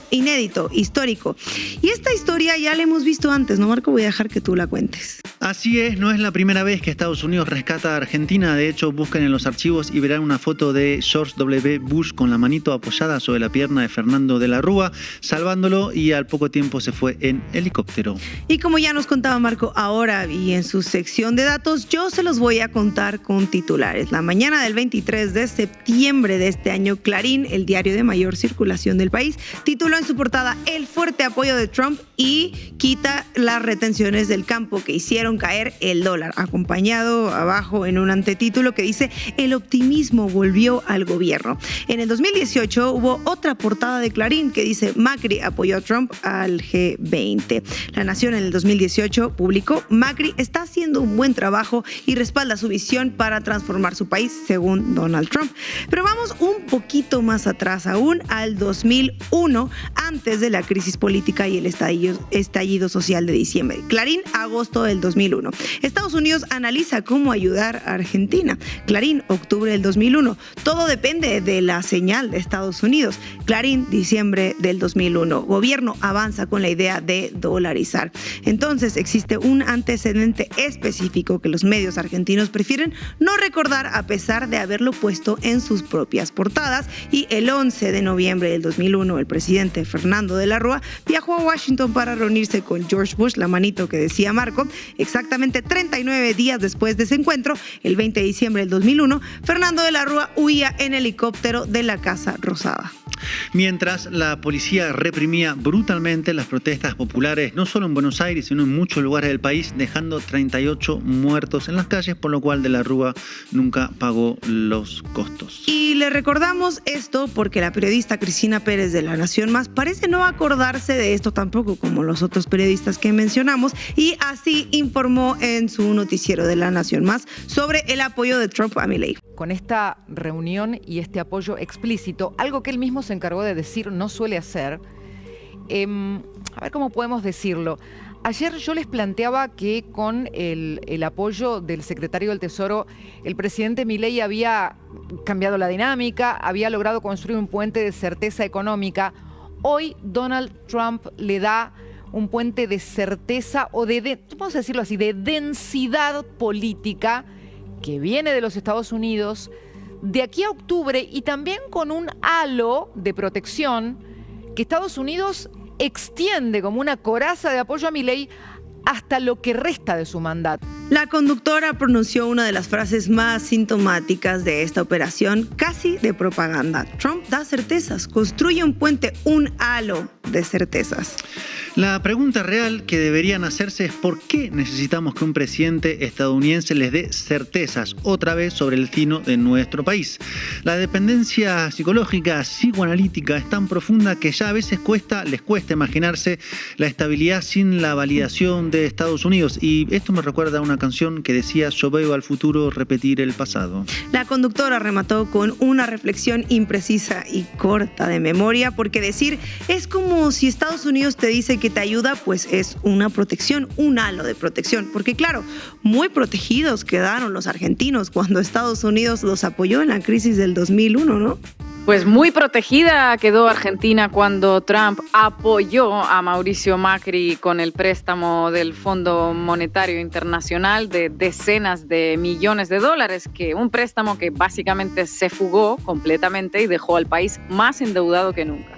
histórico. Y esta historia ya la hemos visto antes, ¿no, Marco? Voy a dejar que tú la cuentes. Así es, no es la primera vez que Estados Unidos rescata a Argentina. De hecho, buscan en los archivos y verán una foto de George W. Bush con la manito apoyada sobre la pierna de Fernando de la Rúa, salvándolo, y al poco tiempo se fue en helicóptero. Y como ya nos contaba Marco, ahora Ahora, y en su sección de datos, yo se los voy a contar con titulares. La mañana del 23 de septiembre de este año, Clarín, el diario de mayor circulación del país, tituló en su portada "El fuerte apoyo de Trump y quita las retenciones del campo que hicieron caer el dólar", acompañado abajo en un antetítulo que dice "El optimismo volvió al gobierno". En el 2018 hubo otra portada de Clarín que dice "Macri apoyó a Trump al G20". La Nación en el 2018 publicó "Macri está haciendo un buen trabajo y respalda su visión para transformar su país", según Donald Trump. Pero vamos un poquito más atrás aún, al 2001, antes de la crisis política y el estallido social de diciembre. Clarín, agosto del 2001. Estados Unidos analiza cómo ayudar a Argentina. Clarín, octubre del 2001. Todo depende de la señal de Estados Unidos. Clarín, diciembre del 2001. Gobierno avanza con la idea de dolarizar. Entonces existe un antecedente específico que los medios argentinos prefieren no recordar a pesar de haberlo puesto en sus propias portadas, y el 11 de noviembre del 2001 el presidente Fernando de la Rúa viajó a Washington para reunirse con George Bush, la manito que decía Marco. Exactamente 39 días después de ese encuentro, el 20 de diciembre del 2001, Fernando de la Rúa huía en helicóptero de la Casa Rosada. Mientras la policía reprimía brutalmente las protestas populares, no solo en Buenos Aires, sino en muchos lugares del país, dejando 38 muertos en las calles, por lo cual de la Rúa nunca pagó los costos. Y le recordamos esto porque la periodista Cristina Pérez de La Nación Más parece no acordarse de esto tampoco, como los otros periodistas que mencionamos, y así informó en su noticiero de La Nación Más sobre el apoyo de Trump a Milei. Con esta reunión y este apoyo explícito, algo que él mismo se encargó de decir no suele hacer, a ver cómo podemos decirlo. Ayer yo les planteaba que con el apoyo del secretario del Tesoro, el presidente Milei había cambiado la dinámica, había logrado construir un puente de certeza económica. Hoy Donald Trump le da un puente de certeza o vamos a decirlo así, de densidad política que viene de los Estados Unidos de aquí a octubre, y también con un halo de protección que Estados Unidos extiende como una coraza de apoyo a Milei hasta lo que resta de su mandato. La conductora pronunció una de las frases más sintomáticas de esta operación, casi de propaganda. Trump da certezas, construye un puente, un halo de certezas. La pregunta real que deberían hacerse es ¿por qué necesitamos que un presidente estadounidense les dé certezas otra vez sobre el destino de nuestro país? La dependencia psicológica, psicoanalítica es tan profunda que ya a veces les cuesta imaginarse la estabilidad sin la validación de Estados Unidos. Y esto me recuerda a una canción que decía "Yo veo al futuro repetir el pasado". La conductora remató con una reflexión imprecisa y corta de memoria, porque decir es como si Estados Unidos te dice que te ayuda, pues es una protección, un halo de protección. Porque claro, muy protegidos quedaron los argentinos cuando Estados Unidos los apoyó en la crisis del 2001, ¿no? Pues muy protegida quedó Argentina cuando Trump apoyó a Mauricio Macri con el préstamo del Fondo Monetario Internacional de decenas de millones de dólares, un préstamo que básicamente se fugó completamente y dejó al país más endeudado que nunca.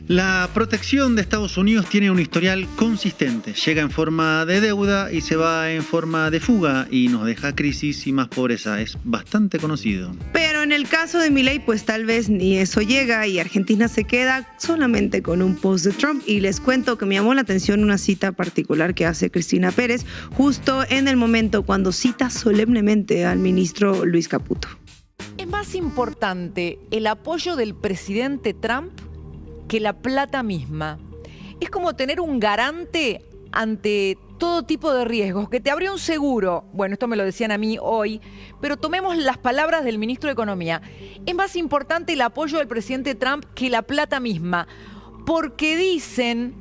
La protección de Estados Unidos tiene un historial consistente. Llega en forma de deuda y se va en forma de fuga y nos deja crisis y más pobreza. Es bastante conocido. Pero en el caso de Milei, pues tal vez ni eso llega y Argentina se queda solamente con un post de Trump. Y les cuento que me llamó la atención una cita particular que hace Cristina Pérez justo en el momento cuando cita solemnemente al ministro Luis Caputo. Es más importante el apoyo del presidente Trump que la plata misma. Es como tener un garante ante todo tipo de riesgos, que te abrió un seguro. Bueno, esto me lo decían a mí hoy, pero tomemos las palabras del ministro de Economía. Es más importante el apoyo del presidente Trump que la plata misma, porque dicen,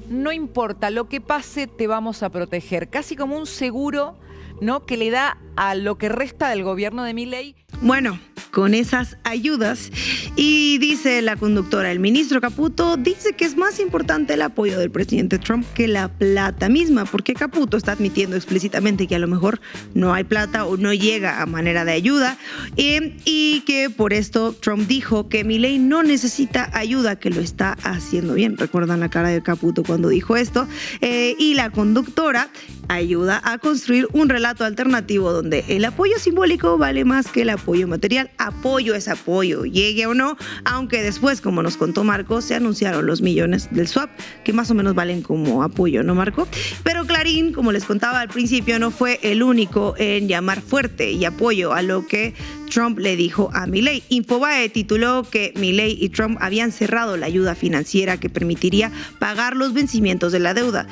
no importa lo que pase, te vamos a proteger. Casi como un seguro ¿no?, que le da a lo que resta del gobierno de Milei. Bueno, con esas ayudas, y dice la conductora, el ministro Caputo dice que es más importante el apoyo del presidente Trump que la plata misma, porque Caputo está admitiendo explícitamente que a lo mejor no hay plata o no llega a manera de ayuda, y que por esto Trump dijo que Milei no necesita ayuda, que lo está haciendo bien. ¿Recuerdan la cara de Caputo cuando dijo esto? Y la conductora ayuda a construir un relato alternativo donde el apoyo simbólico vale más que el apoyo material. Apoyo es apoyo, llegue o no, aunque después, como nos contó Marco, se anunciaron los millones del swap, que más o menos valen como apoyo, ¿no, Marco? Pero Clarín, como les contaba al principio, no fue el único en llamar fuerte y apoyo a lo que Trump le dijo a Milei. Infobae tituló que Milei y Trump habían cerrado la ayuda financiera que permitiría pagar los vencimientos de la deuda.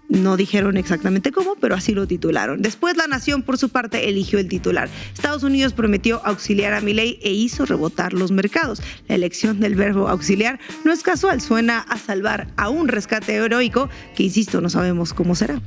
No dijeron exactamente cómo, pero así lo titularon. Después La Nación, por su parte, eligió el titular. Estados Unidos prometió auxiliar a Milei e hizo rebotar los mercados. La elección del verbo auxiliar no es casual, suena a salvar a un rescate heroico que, insisto, no sabemos cómo será.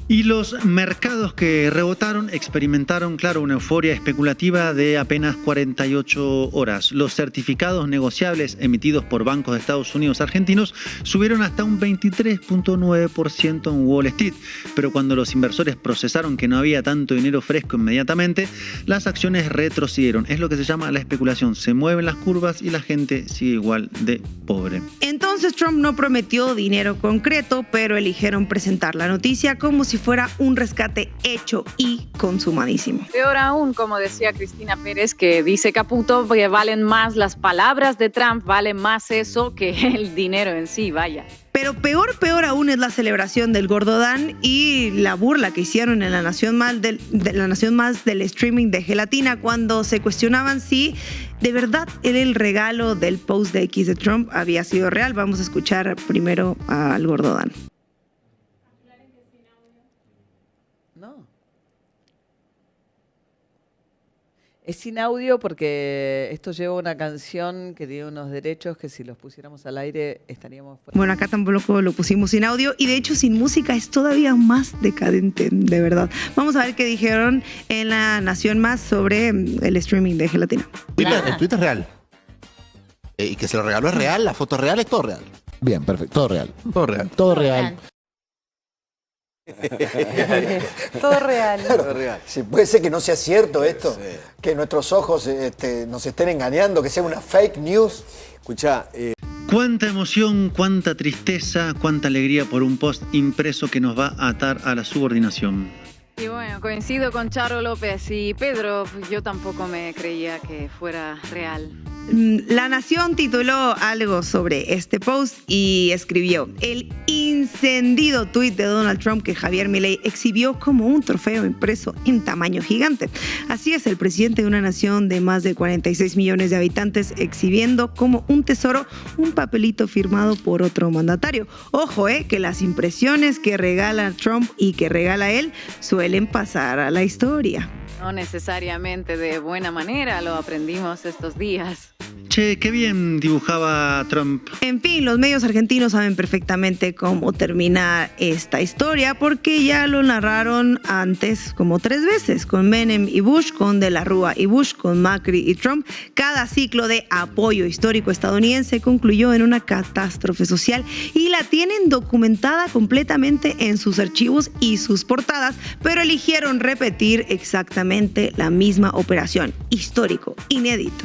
Y los mercados que rebotaron experimentaron, claro, una euforia especulativa de apenas 48 horas. Los certificados negociables emitidos por bancos de Estados Unidos argentinos subieron hasta un 23.9% en Wall Street. Pero cuando los inversores procesaron que no había tanto dinero fresco inmediatamente, las acciones retrocedieron. Es lo que se llama la especulación. Se mueven las curvas y la gente sigue igual de pobre. Entonces Trump no prometió dinero concreto, pero eligieron presentar la noticia como si fuera un rescate hecho y consumadísimo. Peor aún, como decía Cristina Pérez, que dice Caputo, que valen más las palabras de Trump, vale más eso que el dinero en sí, vaya. Pero peor aún es la celebración del Gordodán y la burla que hicieron en La Nación Más del streaming de Gelatina cuando se cuestionaban si de verdad el regalo del post de X de Trump había sido real. Vamos a escuchar primero al Gordodán. Es sin audio porque esto lleva una canción que tiene unos derechos que si los pusiéramos al aire estaríamos... Bueno, acá tampoco lo pusimos sin audio y de hecho sin música es todavía más decadente, de verdad. Vamos a ver qué dijeron en La Nación Más sobre el streaming de Gelatina. El tweet es real. Y que se lo regaló es real, la foto es real, es todo real. Bien, perfecto, todo real. Todo real. Todo real. Todo real. Todo real. Sí, puede ser que no sea cierto esto, sí. Que nuestros ojos nos estén engañando, que sea una fake news. Escuchá, Cuánta emoción, cuánta tristeza, cuánta alegría por un post impreso que nos va a atar a la subordinación. Y bueno, coincido con Charo López y Pedro, yo tampoco me creía que fuera real. La Nación tituló algo sobre este post y escribió: el incendido tuit de Donald Trump que Javier Milei exhibió como un trofeo impreso en tamaño gigante. Así es, el presidente de una nación de más de 46 millones de habitantes exhibiendo como un tesoro un papelito firmado por otro mandatario. Ojo, que las impresiones que regala Trump y que regala él suelen pasar a la historia. No necesariamente de buena manera, lo aprendimos estos días. Che, qué bien dibujaba Trump. En fin, los medios argentinos saben perfectamente cómo termina esta historia porque ya lo narraron antes como 3 veces, con Menem y Bush, con De la Rúa y Bush, con Macri y Trump. Cada ciclo de apoyo histórico estadounidense concluyó en una catástrofe social y la tienen documentada completamente en sus archivos y sus portadas, pero eligieron repetir exactamente la misma operación. Histórico, inédito.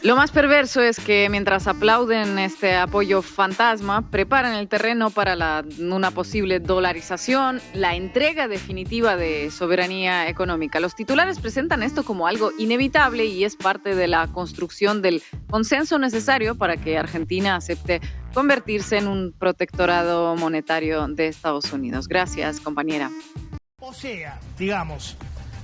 Lo más perverso es que mientras aplauden este apoyo fantasma, preparan el terreno para una posible dolarización, la entrega definitiva de soberanía económica. Los titulares presentan esto como algo inevitable y es parte de la construcción del consenso necesario para que Argentina acepte convertirse en un protectorado monetario de Estados Unidos. Gracias, compañera. O sea, digamos,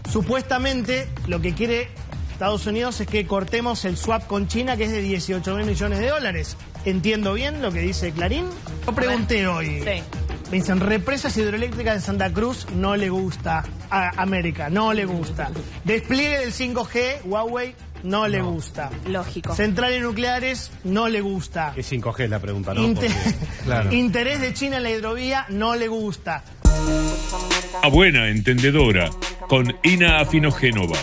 supuestamente lo que quiere Estados Unidos es que cortemos el swap con China, que es de 18.000 millones de dólares. ¿Entiendo bien lo que dice Clarín? Yo pregunté hoy. Sí. Me dicen, represas hidroeléctricas de Santa Cruz no le gusta a América, no le gusta. Despliegue del 5G, Huawei no le gusta. Lógico. Centrales nucleares, no le gusta. Es 5G la pregunta, ¿no? Claro. Interés de China en la hidrovía, no le gusta. A buena entendedora, con Ina Afinogénova.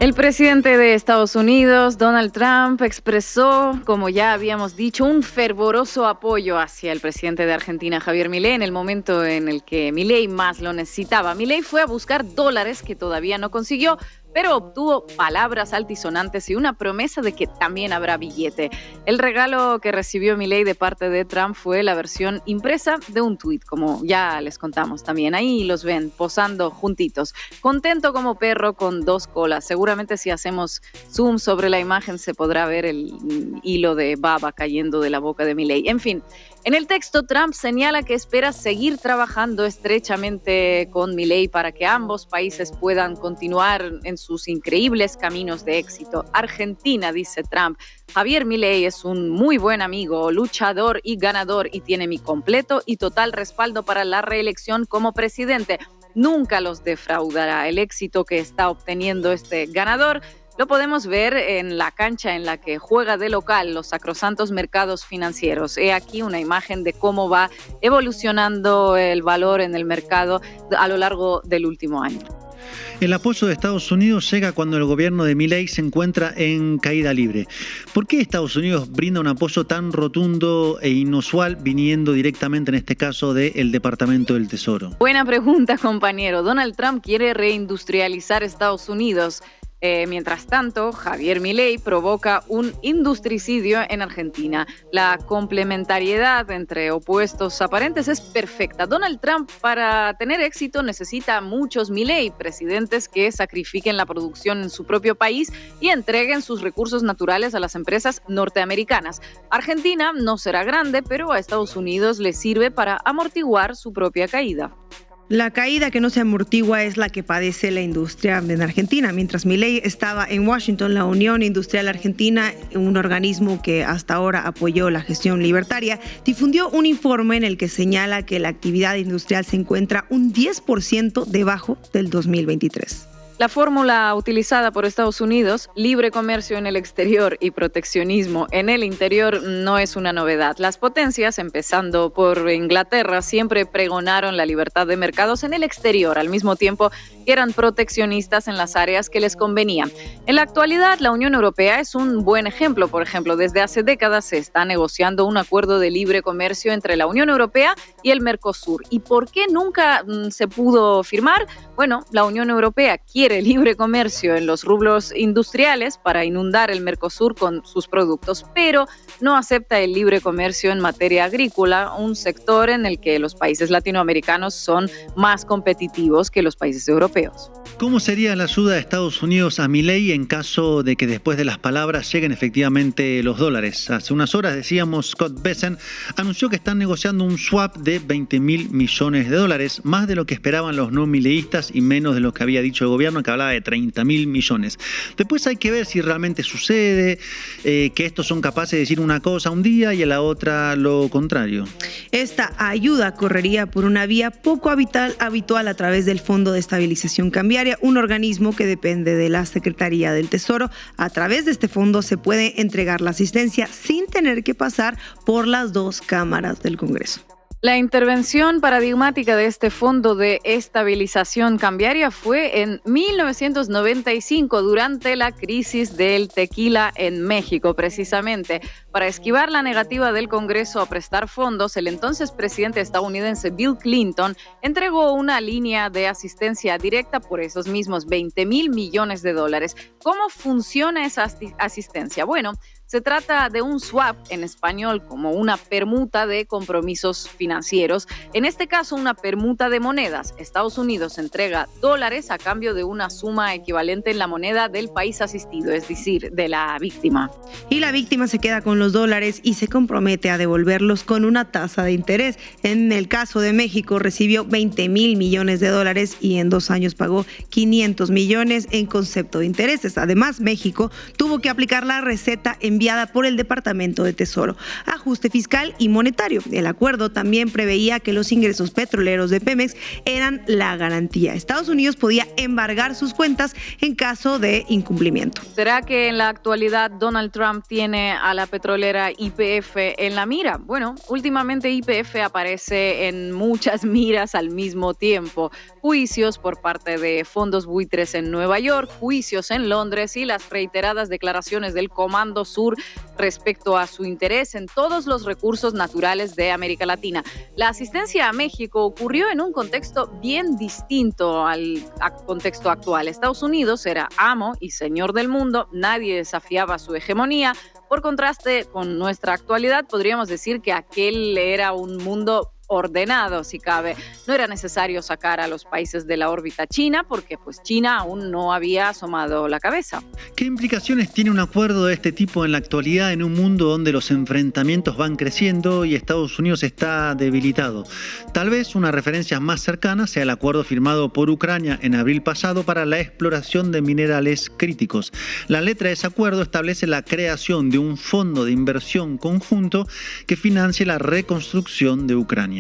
El presidente de Estados Unidos, Donald Trump, expresó, como ya habíamos dicho, un fervoroso apoyo hacia el presidente de Argentina, Javier Milei, en el momento en el que Milei más lo necesitaba. Milei fue a buscar dólares que todavía no consiguió, pero obtuvo palabras altisonantes y una promesa de que también habrá billete. El regalo que recibió Milei de parte de Trump fue la versión impresa de un tuit, como ya les contamos también. Ahí los ven posando juntitos, contento como perro con dos colas. Seguramente si hacemos zoom sobre la imagen se podrá ver el hilo de baba cayendo de la boca de Milei. En fin, en el texto Trump señala que espera seguir trabajando estrechamente con Milei para que ambos países puedan continuar en sus increíbles caminos de éxito. Argentina, dice Trump, Javier Milei es un muy buen amigo, luchador y ganador y tiene mi completo y total respaldo para la reelección como presidente. Nunca los defraudará. El éxito que está obteniendo este ganador lo podemos ver en la cancha en la que juega de local los sacrosantos mercados financieros. He aquí una imagen de cómo va evolucionando el valor en el mercado a lo largo del último año. El apoyo de Estados Unidos llega cuando el gobierno de Milei se encuentra en caída libre. ¿Por qué Estados Unidos brinda un apoyo tan rotundo e inusual viniendo directamente en este caso del Departamento del Tesoro? Buena pregunta, compañero. Donald Trump quiere reindustrializar Estados Unidos. Mientras tanto, Javier Milei provoca un industricidio en Argentina. La complementariedad entre opuestos aparentes es perfecta. Donald Trump, para tener éxito, necesita muchos Milei, presidentes que sacrifiquen la producción en su propio país y entreguen sus recursos naturales a las empresas norteamericanas. Argentina no será grande, pero a Estados Unidos le sirve para amortiguar su propia caída. La caída que no se amortigua es la que padece la industria en Argentina. Mientras Milei estaba en Washington, la Unión Industrial Argentina, un organismo que hasta ahora apoyó la gestión libertaria, difundió un informe en el que señala que la actividad industrial se encuentra un 10% debajo del 2023. La fórmula utilizada por Estados Unidos, libre comercio en el exterior y proteccionismo en el interior, no es una novedad. Las potencias, empezando por Inglaterra, siempre pregonaron la libertad de mercados en el exterior, al mismo tiempo que eran proteccionistas en las áreas que les convenían. En la actualidad, la Unión Europea es un buen ejemplo. Por ejemplo, desde hace décadas se está negociando un acuerdo de libre comercio entre la Unión Europea y el Mercosur. ¿Y por qué nunca se pudo firmar? Bueno, la Unión Europea quiere libre comercio en los rubros industriales para inundar el Mercosur con sus productos, pero no acepta el libre comercio en materia agrícola, un sector en el que los países latinoamericanos son más competitivos que los países europeos. ¿Cómo sería la ayuda de Estados Unidos a Milei en caso de que después de las palabras lleguen efectivamente los dólares? Hace unas horas decíamos, Scott Bessent anunció que están negociando un swap de $20.000 millones, más de lo que esperaban los no mileístas y menos de lo que había dicho el gobierno, que hablaba de 30.000 millones. Después hay que ver si realmente sucede, que estos son capaces de decir una cosa un día y a la otra lo contrario. Esta ayuda correría por una vía poco habitual a través del Fondo de Estabilización Cambiaria, un organismo que depende de la Secretaría del Tesoro. A través de este fondo se puede entregar la asistencia sin tener que pasar por las dos cámaras del Congreso. La intervención paradigmática de este Fondo de Estabilización Cambiaria fue en 1995, durante la crisis del tequila en México, precisamente. Para esquivar la negativa del Congreso a prestar fondos, el entonces presidente estadounidense Bill Clinton entregó una línea de asistencia directa por esos mismos $20.000 millones. ¿Cómo funciona esa asistencia? Bueno, se trata de un swap, en español como una permuta de compromisos financieros. En este caso, una permuta de monedas. Estados Unidos entrega dólares a cambio de una suma equivalente en la moneda del país asistido, es decir, de la víctima. Y la víctima se queda con los los dólares y se compromete a devolverlos con una tasa de interés. En el caso de México, recibió 20,000 millones de dólares y en 2 años pagó 500 millones en concepto de intereses. Además, México tuvo que aplicar la receta enviada por el Departamento de Tesoro, ajuste fiscal y monetario. El acuerdo también preveía que los ingresos petroleros de Pemex eran la garantía. Estados Unidos podía embargar sus cuentas en caso de incumplimiento. ¿Será que en la actualidad Donald Trump tiene a la petrolera YPF en la mira? Bueno, últimamente YPF aparece en muchas miras al mismo tiempo. Juicios por parte de fondos buitres en Nueva York, juicios en Londres y las reiteradas declaraciones del Comando Sur respecto a su interés en todos los recursos naturales de América Latina. La asistencia a México ocurrió en un contexto bien distinto al contexto actual. Estados Unidos era amo y señor del mundo, nadie desafiaba su hegemonía. Por contraste con nuestra actualidad, podríamos decir que aquel era un mundo ordenado, si cabe. No era necesario sacar a los países de la órbita china porque pues China aún no había asomado la cabeza. ¿Qué implicaciones tiene un acuerdo de este tipo en la actualidad en un mundo donde los enfrentamientos van creciendo y Estados Unidos está debilitado? Tal vez una referencia más cercana sea el acuerdo firmado por Ucrania en abril pasado para la exploración de minerales críticos. La letra de ese acuerdo establece la creación de un fondo de inversión conjunto que financie la reconstrucción de Ucrania.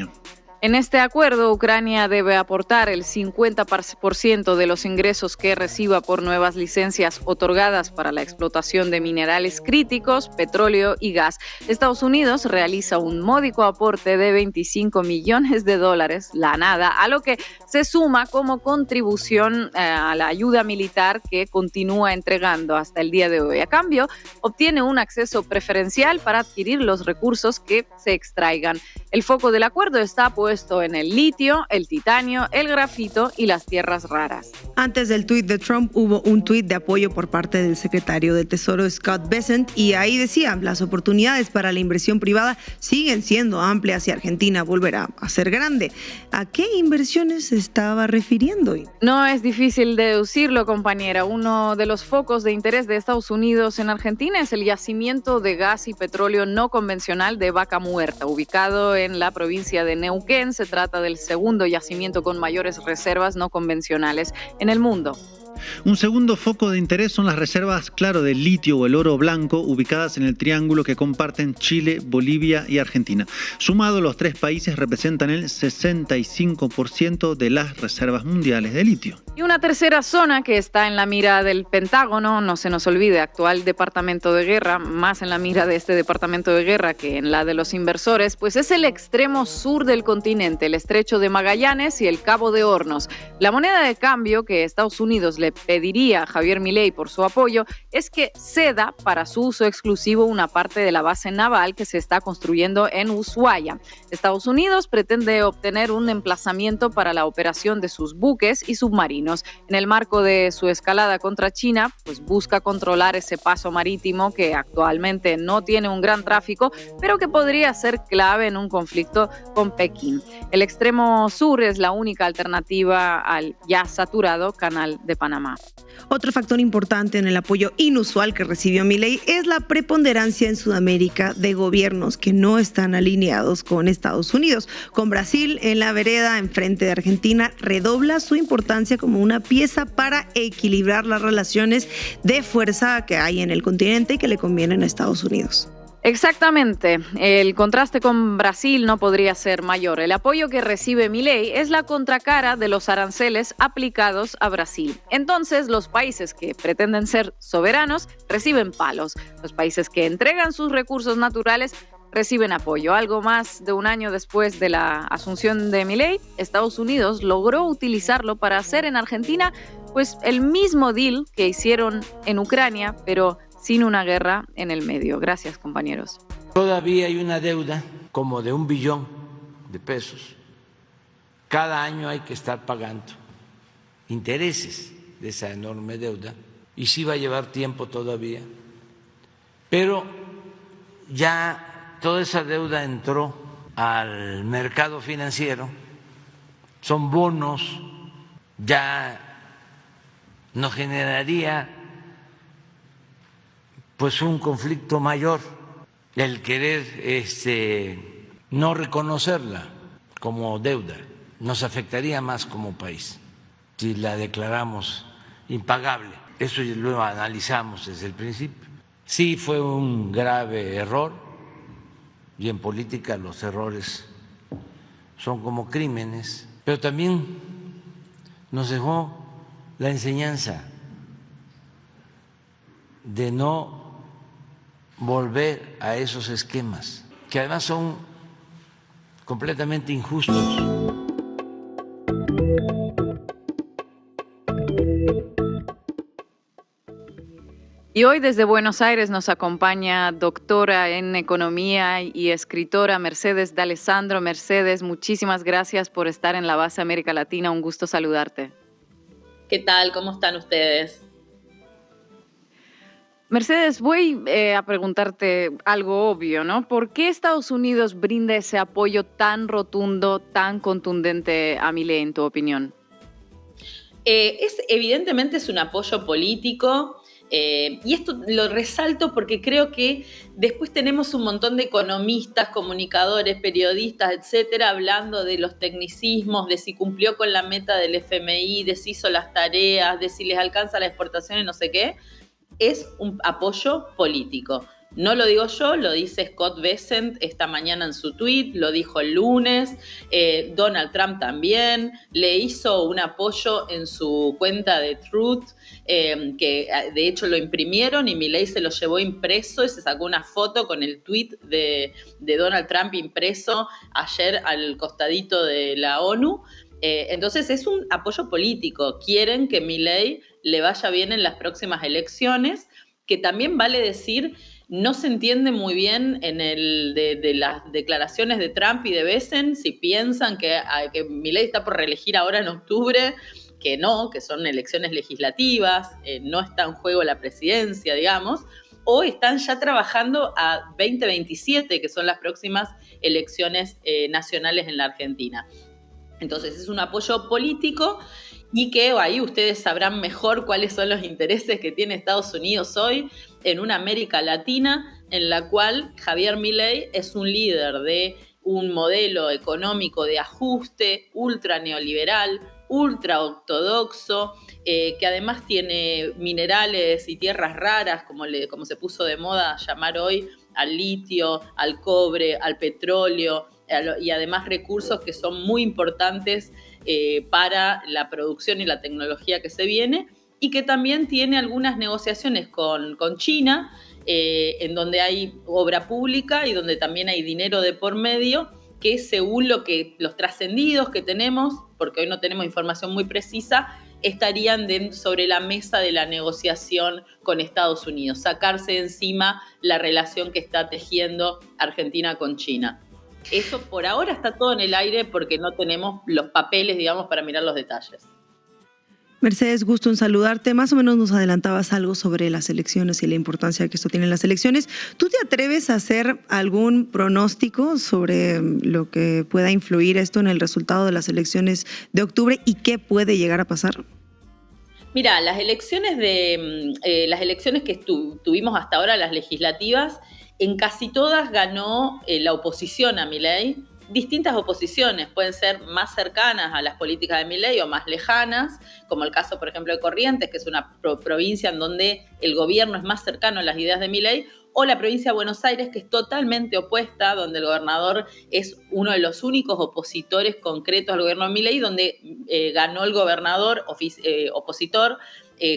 En este acuerdo, Ucrania debe aportar el 50% de los ingresos que reciba por nuevas licencias otorgadas para la explotación de minerales críticos, petróleo y gas. Estados Unidos realiza un módico aporte de 25 millones de dólares, la nada, a lo que se suma como contribución a la ayuda militar que continúa entregando hasta el día de hoy. A cambio, obtiene un acceso preferencial para adquirir los recursos que se extraigan. El foco del acuerdo está puesto en el litio, el titanio, el grafito y las tierras raras. Antes del tuit de Trump hubo un tuit de apoyo por parte del secretario de Tesoro Scott Bessent y ahí decía: las oportunidades para la inversión privada siguen siendo amplias y Argentina volverá a ser grande. ¿A qué inversiones se estaba refiriendo? No es difícil deducirlo, compañera. Uno de los focos de interés de Estados Unidos en Argentina es el yacimiento de gas y petróleo no convencional de Vaca Muerta, ubicado en la provincia de Neuquén. Se trata del segundo yacimiento con mayores reservas no convencionales en el mundo. Un segundo foco de interés son las reservas, claro, del litio o el oro blanco ubicadas en el triángulo que comparten Chile, Bolivia y Argentina. Sumado, los 3 países representan el 65% de las reservas mundiales de litio. Y una tercera zona que está en la mira del Pentágono, no se nos olvide, actual Departamento de Guerra, más en la mira de este Departamento de Guerra que en la de los inversores, pues es el extremo sur del continente, el Estrecho de Magallanes y el Cabo de Hornos. La moneda de cambio que Estados Unidos le pediría a Javier Milei por su apoyo es que ceda para su uso exclusivo una parte de la base naval que se está construyendo en Ushuaia. Estados Unidos pretende obtener un emplazamiento para la operación de sus buques y submarinos. En el marco de su escalada contra China, pues busca controlar ese paso marítimo que actualmente no tiene un gran tráfico, pero que podría ser clave en un conflicto con Pekín. El extremo sur es la única alternativa al ya saturado Canal de Panamá. Otro factor importante en el apoyo inusual que recibió Milei es la preponderancia en Sudamérica de gobiernos que no están alineados con Estados Unidos. Con Brasil en la vereda enfrente de Argentina, redobla su importancia como una pieza para equilibrar las relaciones de fuerza que hay en el continente y que le convienen a Estados Unidos. Exactamente. El contraste con Brasil no podría ser mayor. El apoyo que recibe Milei es la contracara de los aranceles aplicados a Brasil. Entonces, los países que pretenden ser soberanos reciben palos. Los países que entregan sus recursos naturales reciben apoyo. Algo más de un año después de la asunción de Milei, Estados Unidos logró utilizarlo para hacer en Argentina pues el mismo deal que hicieron en Ucrania, pero sin una guerra en el medio. Gracias, compañeros. Todavía hay una deuda como de $1 billón de pesos. Cada año hay que estar pagando intereses de esa enorme deuda y sí va a llevar tiempo todavía. Pero ya toda esa deuda entró al mercado financiero, son bonos, ya nos generaría pues un conflicto mayor el querer no reconocerla como deuda. Nos afectaría más como país si la declaramos impagable. Eso lo analizamos desde el principio. Sí fue un grave error, y en política los errores son como crímenes, pero también nos dejó la enseñanza de no volver a esos esquemas, que además son completamente injustos. Y hoy desde Buenos Aires nos acompaña doctora en economía y escritora Mercedes D'Alessandro. Mercedes, muchísimas gracias por estar en La Base América Latina. Un gusto saludarte. ¿Qué tal? ¿Cómo están ustedes? Mercedes, voy a preguntarte algo obvio, ¿no? ¿Por qué Estados Unidos brinda ese apoyo tan rotundo, tan contundente a Milei, en tu opinión? Evidentemente es un apoyo político. Y esto lo resalto porque creo que después tenemos un montón de economistas, comunicadores, periodistas, etcétera, hablando de los tecnicismos, de si cumplió con la meta del FMI, de si hizo las tareas, de si les alcanza la exportación y no sé qué. Es un apoyo político. No lo digo yo, lo dice Scott Bessent esta mañana en su tweet, lo dijo el lunes, Donald Trump también, le hizo un apoyo en su cuenta de Truth, que de hecho lo imprimieron y Milei se lo llevó impreso y se sacó una foto con el tweet de Donald Trump impreso ayer al costadito de la ONU. Entonces es un apoyo político, quieren que Milei le vaya bien en las próximas elecciones, que también vale decir... No se entiende muy bien de las declaraciones de Trump y de Bessent si piensan que Milei está por reelegir ahora en octubre, que no, que son elecciones legislativas, no está en juego la presidencia, digamos, o están ya trabajando a 2027, que son las próximas elecciones nacionales en la Argentina. Entonces es un apoyo político y que ahí ustedes sabrán mejor cuáles son los intereses que tiene Estados Unidos hoy en una América Latina en la cual Javier Milei es un líder de un modelo económico de ajuste ultra neoliberal, ultra ortodoxo, que además tiene minerales y tierras raras, como se puso de moda llamar hoy, al litio, al cobre, al petróleo, y además recursos que son muy importantes para la producción y la tecnología que se viene, y que también tiene algunas negociaciones con China, en donde hay obra pública y donde también hay dinero de por medio, que según los trascendidos que tenemos, porque hoy no tenemos información muy precisa, estarían sobre la mesa de la negociación con Estados Unidos, sacarse de encima la relación que está tejiendo Argentina con China. Eso por ahora está todo en el aire porque no tenemos los papeles, digamos, para mirar los detalles. Mercedes, gusto en saludarte. Más o menos nos adelantabas algo sobre las elecciones y la importancia que esto tiene en las elecciones. ¿Tú te atreves a hacer algún pronóstico sobre lo que pueda influir esto en el resultado de las elecciones de octubre y qué puede llegar a pasar? Mira, las elecciones que tuvimos hasta ahora, las legislativas, en casi todas ganó la oposición a Milei. Distintas oposiciones, pueden ser más cercanas a las políticas de Milei o más lejanas, como el caso, por ejemplo, de Corrientes, que es una provincia en donde el gobierno es más cercano a las ideas de Milei, o la provincia de Buenos Aires, que es totalmente opuesta, donde el gobernador es uno de los únicos opositores concretos al gobierno de Milei, donde ganó el gobernador opositor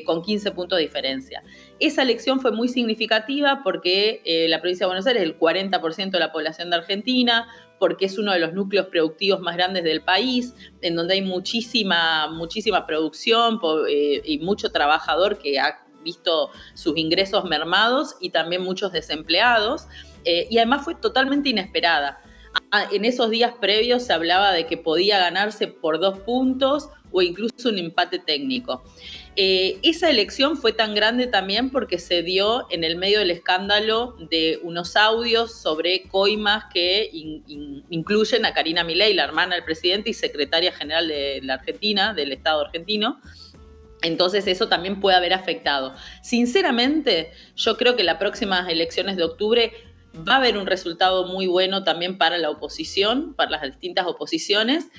con 15 puntos de diferencia. Esa elección fue muy significativa porque la provincia de Buenos Aires es el 40% de la población de Argentina, porque es uno de los núcleos productivos más grandes del país, en donde hay muchísima producción y mucho trabajador que ha visto sus ingresos mermados y también muchos desempleados, y además fue totalmente inesperada. En esos días previos se hablaba de que podía ganarse por 2 puntos o incluso un empate técnico. Esa elección fue tan grande también porque se dio en el medio del escándalo de unos audios sobre coimas que incluyen a Karina Milei, la hermana del presidente y secretaria general de la Argentina, del Estado argentino. Entonces eso también puede haber afectado. Sinceramente, yo creo que las próximas elecciones de octubre va a haber un resultado muy bueno también para la oposición, para las distintas oposiciones,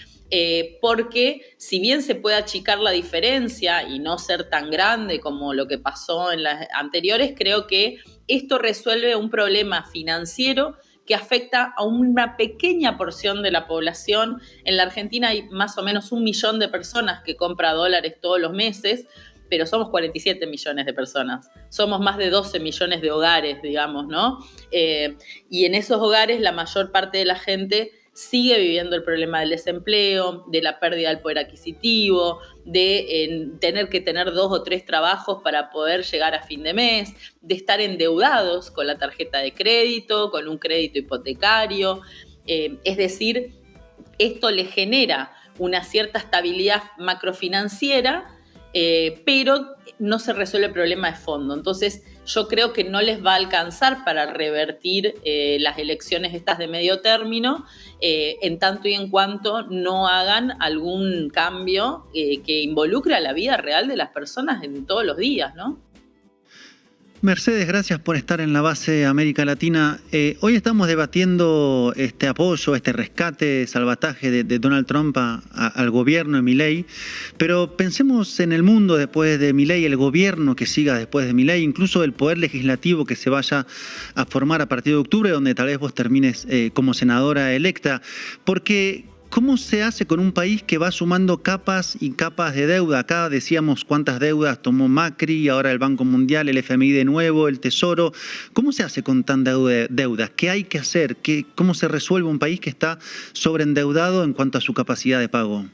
porque si bien se puede achicar la diferencia y no ser tan grande como lo que pasó en las anteriores, creo que esto resuelve un problema financiero que afecta a una pequeña porción de la población. En la Argentina hay más o menos 1 millón de personas que compra dólares todos los meses, pero somos 47 millones de personas. Somos más de 12 millones de hogares, digamos, ¿no? Y en esos hogares la mayor parte de la gente sigue viviendo el problema del desempleo, de la pérdida del poder adquisitivo, de tener que tener 2 o 3 trabajos para poder llegar a fin de mes, de estar endeudados con la tarjeta de crédito, con un crédito hipotecario. Es decir, esto le genera una cierta estabilidad macrofinanciera, pero no se resuelve el problema de fondo. Entonces, yo creo que no les va a alcanzar para revertir las elecciones estas de medio término, en tanto y en cuanto no hagan algún cambio que involucre a la vida real de las personas en todos los días, ¿no? Mercedes, gracias por estar en la base América Latina. Hoy estamos debatiendo este apoyo, este rescate, salvataje de Donald Trump al gobierno de Milei, pero pensemos en el mundo después de Milei, el gobierno que siga después de Milei, incluso el poder legislativo que se vaya a formar a partir de octubre, donde tal vez vos termines como senadora electa, porque ¿cómo se hace con un país que va sumando capas y capas de deuda? Acá decíamos cuántas deudas tomó Macri, ahora el Banco Mundial, el FMI de nuevo, el Tesoro. ¿Cómo se hace con tanta deuda? ¿Qué hay que hacer? ¿Cómo se resuelve un país que está sobreendeudado en cuanto a su capacidad de pago?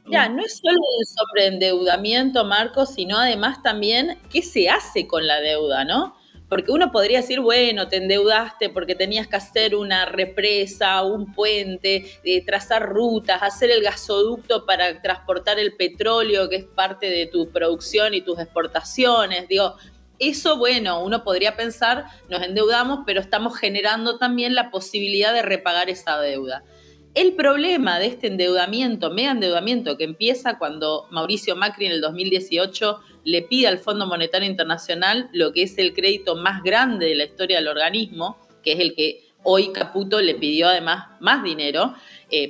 Ya, no es solo el sobreendeudamiento, Marcos, sino además también qué se hace con la deuda, ¿no? Porque uno podría decir, bueno, te endeudaste porque tenías que hacer una represa, un puente, trazar rutas, hacer el gasoducto para transportar el petróleo, que es parte de tu producción y tus exportaciones. Digo, eso, bueno, uno podría pensar, nos endeudamos, pero estamos generando también la posibilidad de repagar esa deuda. El problema de este endeudamiento, mega endeudamiento, que empieza cuando Mauricio Macri en el 2018 le pide al Fondo Monetario Internacional lo que es el crédito más grande de la historia del organismo, que es el que hoy Caputo le pidió además más dinero.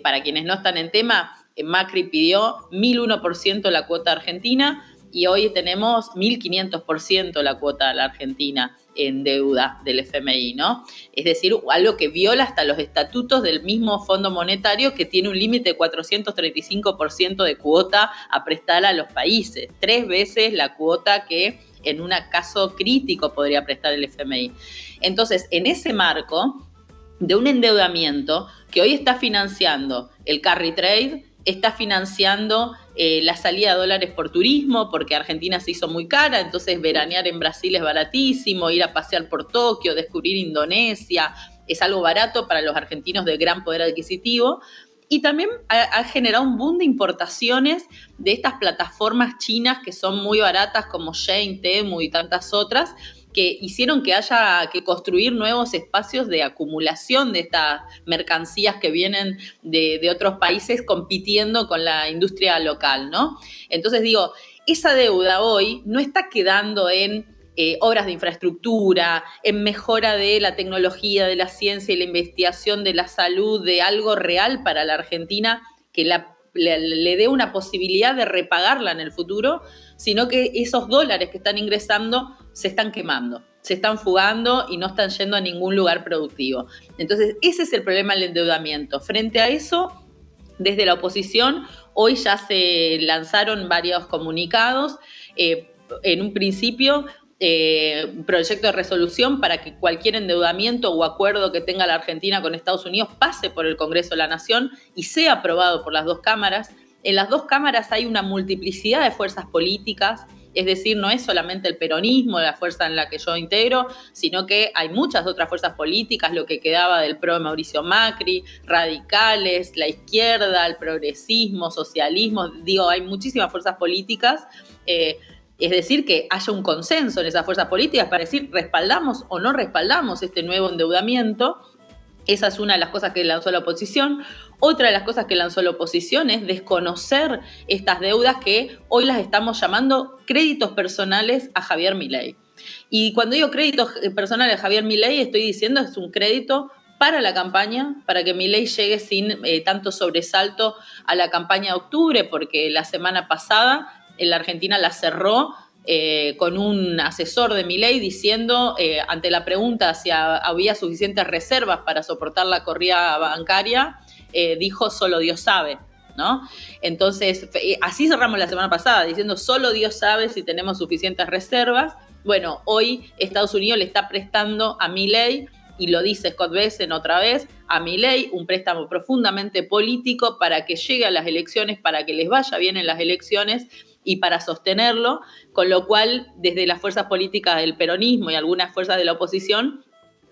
Para quienes no están en tema, Macri pidió 1001% la cuota argentina y hoy tenemos 1500% la cuota de la Argentina en deuda del FMI, ¿no? Es decir, algo que viola hasta los estatutos del mismo Fondo Monetario, que tiene un límite de 435% de cuota a prestar a los países, 3 veces la cuota que en un caso crítico podría prestar el FMI. Entonces, en ese marco de un endeudamiento que hoy está financiando el carry trade, está financiando la salida de dólares por turismo, porque Argentina se hizo muy cara, entonces veranear en Brasil es baratísimo, ir a pasear por Tokio, descubrir Indonesia, es algo barato para los argentinos de gran poder adquisitivo. Y también ha generado un boom de importaciones de estas plataformas chinas que son muy baratas, como Shein, Temu y tantas otras, que hicieron que haya que construir nuevos espacios de acumulación de estas mercancías que vienen de otros países compitiendo con la industria local, ¿no? Entonces digo, esa deuda hoy no está quedando en obras de infraestructura, en mejora de la tecnología, de la ciencia y la investigación, de la salud, de algo real para la Argentina que le dé una posibilidad de repagarla en el futuro, sino que esos dólares que están ingresando se están quemando, se están fugando y no están yendo a ningún lugar productivo. Entonces, ese es el problema del endeudamiento. Frente a eso, desde la oposición, hoy ya se lanzaron varios comunicados. En un principio, un proyecto de resolución para que cualquier endeudamiento o acuerdo que tenga la Argentina con Estados Unidos pase por el Congreso de la Nación y sea aprobado por las 2 cámaras. En las 2 cámaras hay una multiplicidad de fuerzas políticas, es decir, no es solamente el peronismo, la fuerza en la que yo integro, sino que hay muchas otras fuerzas políticas, lo que quedaba del PRO de Mauricio Macri, radicales, la izquierda, el progresismo, socialismo, digo, hay muchísimas fuerzas políticas. Es decir, que haya un consenso en esas fuerzas políticas para decir respaldamos o no respaldamos este nuevo endeudamiento. Esa es una de las cosas que lanzó la oposición. Otra de las cosas que lanzó la oposición es desconocer estas deudas que hoy las estamos llamando créditos personales a Javier Milei. Y cuando digo créditos personales a Javier Milei, estoy diciendo es un crédito para la campaña, para que Milei llegue sin tanto sobresalto a la campaña de octubre, porque la semana pasada en la Argentina la cerró con un asesor de Milei diciendo, ante la pregunta si había suficientes reservas para soportar la corrida bancaria, dijo solo Dios sabe, ¿no? Entonces, así cerramos la semana pasada, diciendo solo Dios sabe si tenemos suficientes reservas. Bueno, hoy Estados Unidos le está prestando a Milei, y lo dice Scott Bessent otra vez, a Milei un préstamo profundamente político para que llegue a las elecciones, para que les vaya bien en las elecciones y para sostenerlo, con lo cual desde las fuerzas políticas del peronismo y algunas fuerzas de la oposición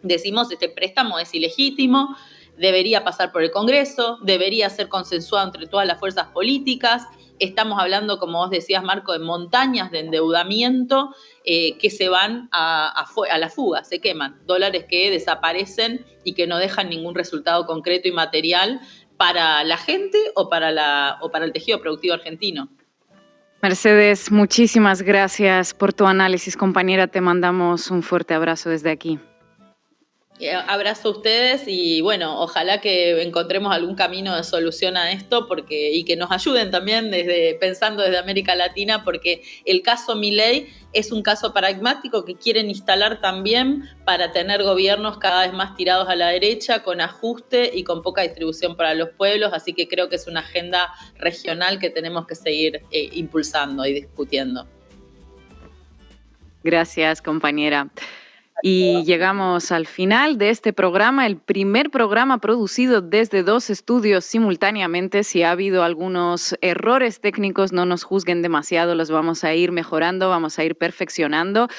decimos este préstamo es ilegítimo, debería pasar por el Congreso, debería ser consensuado entre todas las fuerzas políticas. Estamos hablando, como vos decías, Marco, de montañas de endeudamiento que se van a la fuga, se queman, dólares que desaparecen y que no dejan ningún resultado concreto y material para la gente o para el tejido productivo argentino. Mercedes, muchísimas gracias por tu análisis, compañera. Te mandamos un fuerte abrazo desde aquí. Abrazo a ustedes y bueno, ojalá que encontremos algún camino de solución a esto y que nos ayuden también pensando desde América Latina, porque el caso Milei es un caso paradigmático que quieren instalar también para tener gobiernos cada vez más tirados a la derecha, con ajuste y con poca distribución para los pueblos, así que creo que es una agenda regional que tenemos que seguir impulsando y discutiendo. Gracias, compañera. Y llegamos al final de este programa, el primer programa producido desde 2 estudios simultáneamente. Si ha habido algunos errores técnicos, no nos juzguen demasiado, los vamos a ir mejorando, vamos a ir perfeccionando.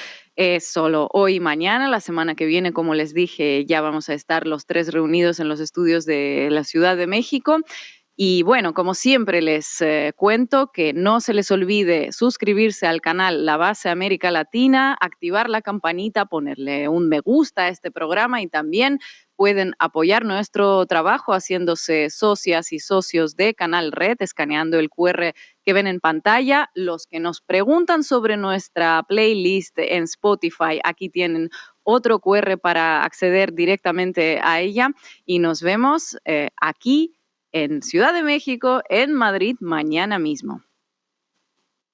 Solo hoy y mañana, la semana que viene, como les dije, ya vamos a estar los 3 reunidos en los estudios de la Ciudad de México. Y bueno, como siempre les cuento que no se les olvide suscribirse al canal La Base América Latina, activar la campanita, ponerle un me gusta a este programa y también pueden apoyar nuestro trabajo haciéndose socias y socios de Canal Red, escaneando el QR que ven en pantalla. Los que nos preguntan sobre nuestra playlist en Spotify, aquí tienen otro QR para acceder directamente a ella y nos vemos aquí en Ciudad de México, en Madrid, mañana mismo.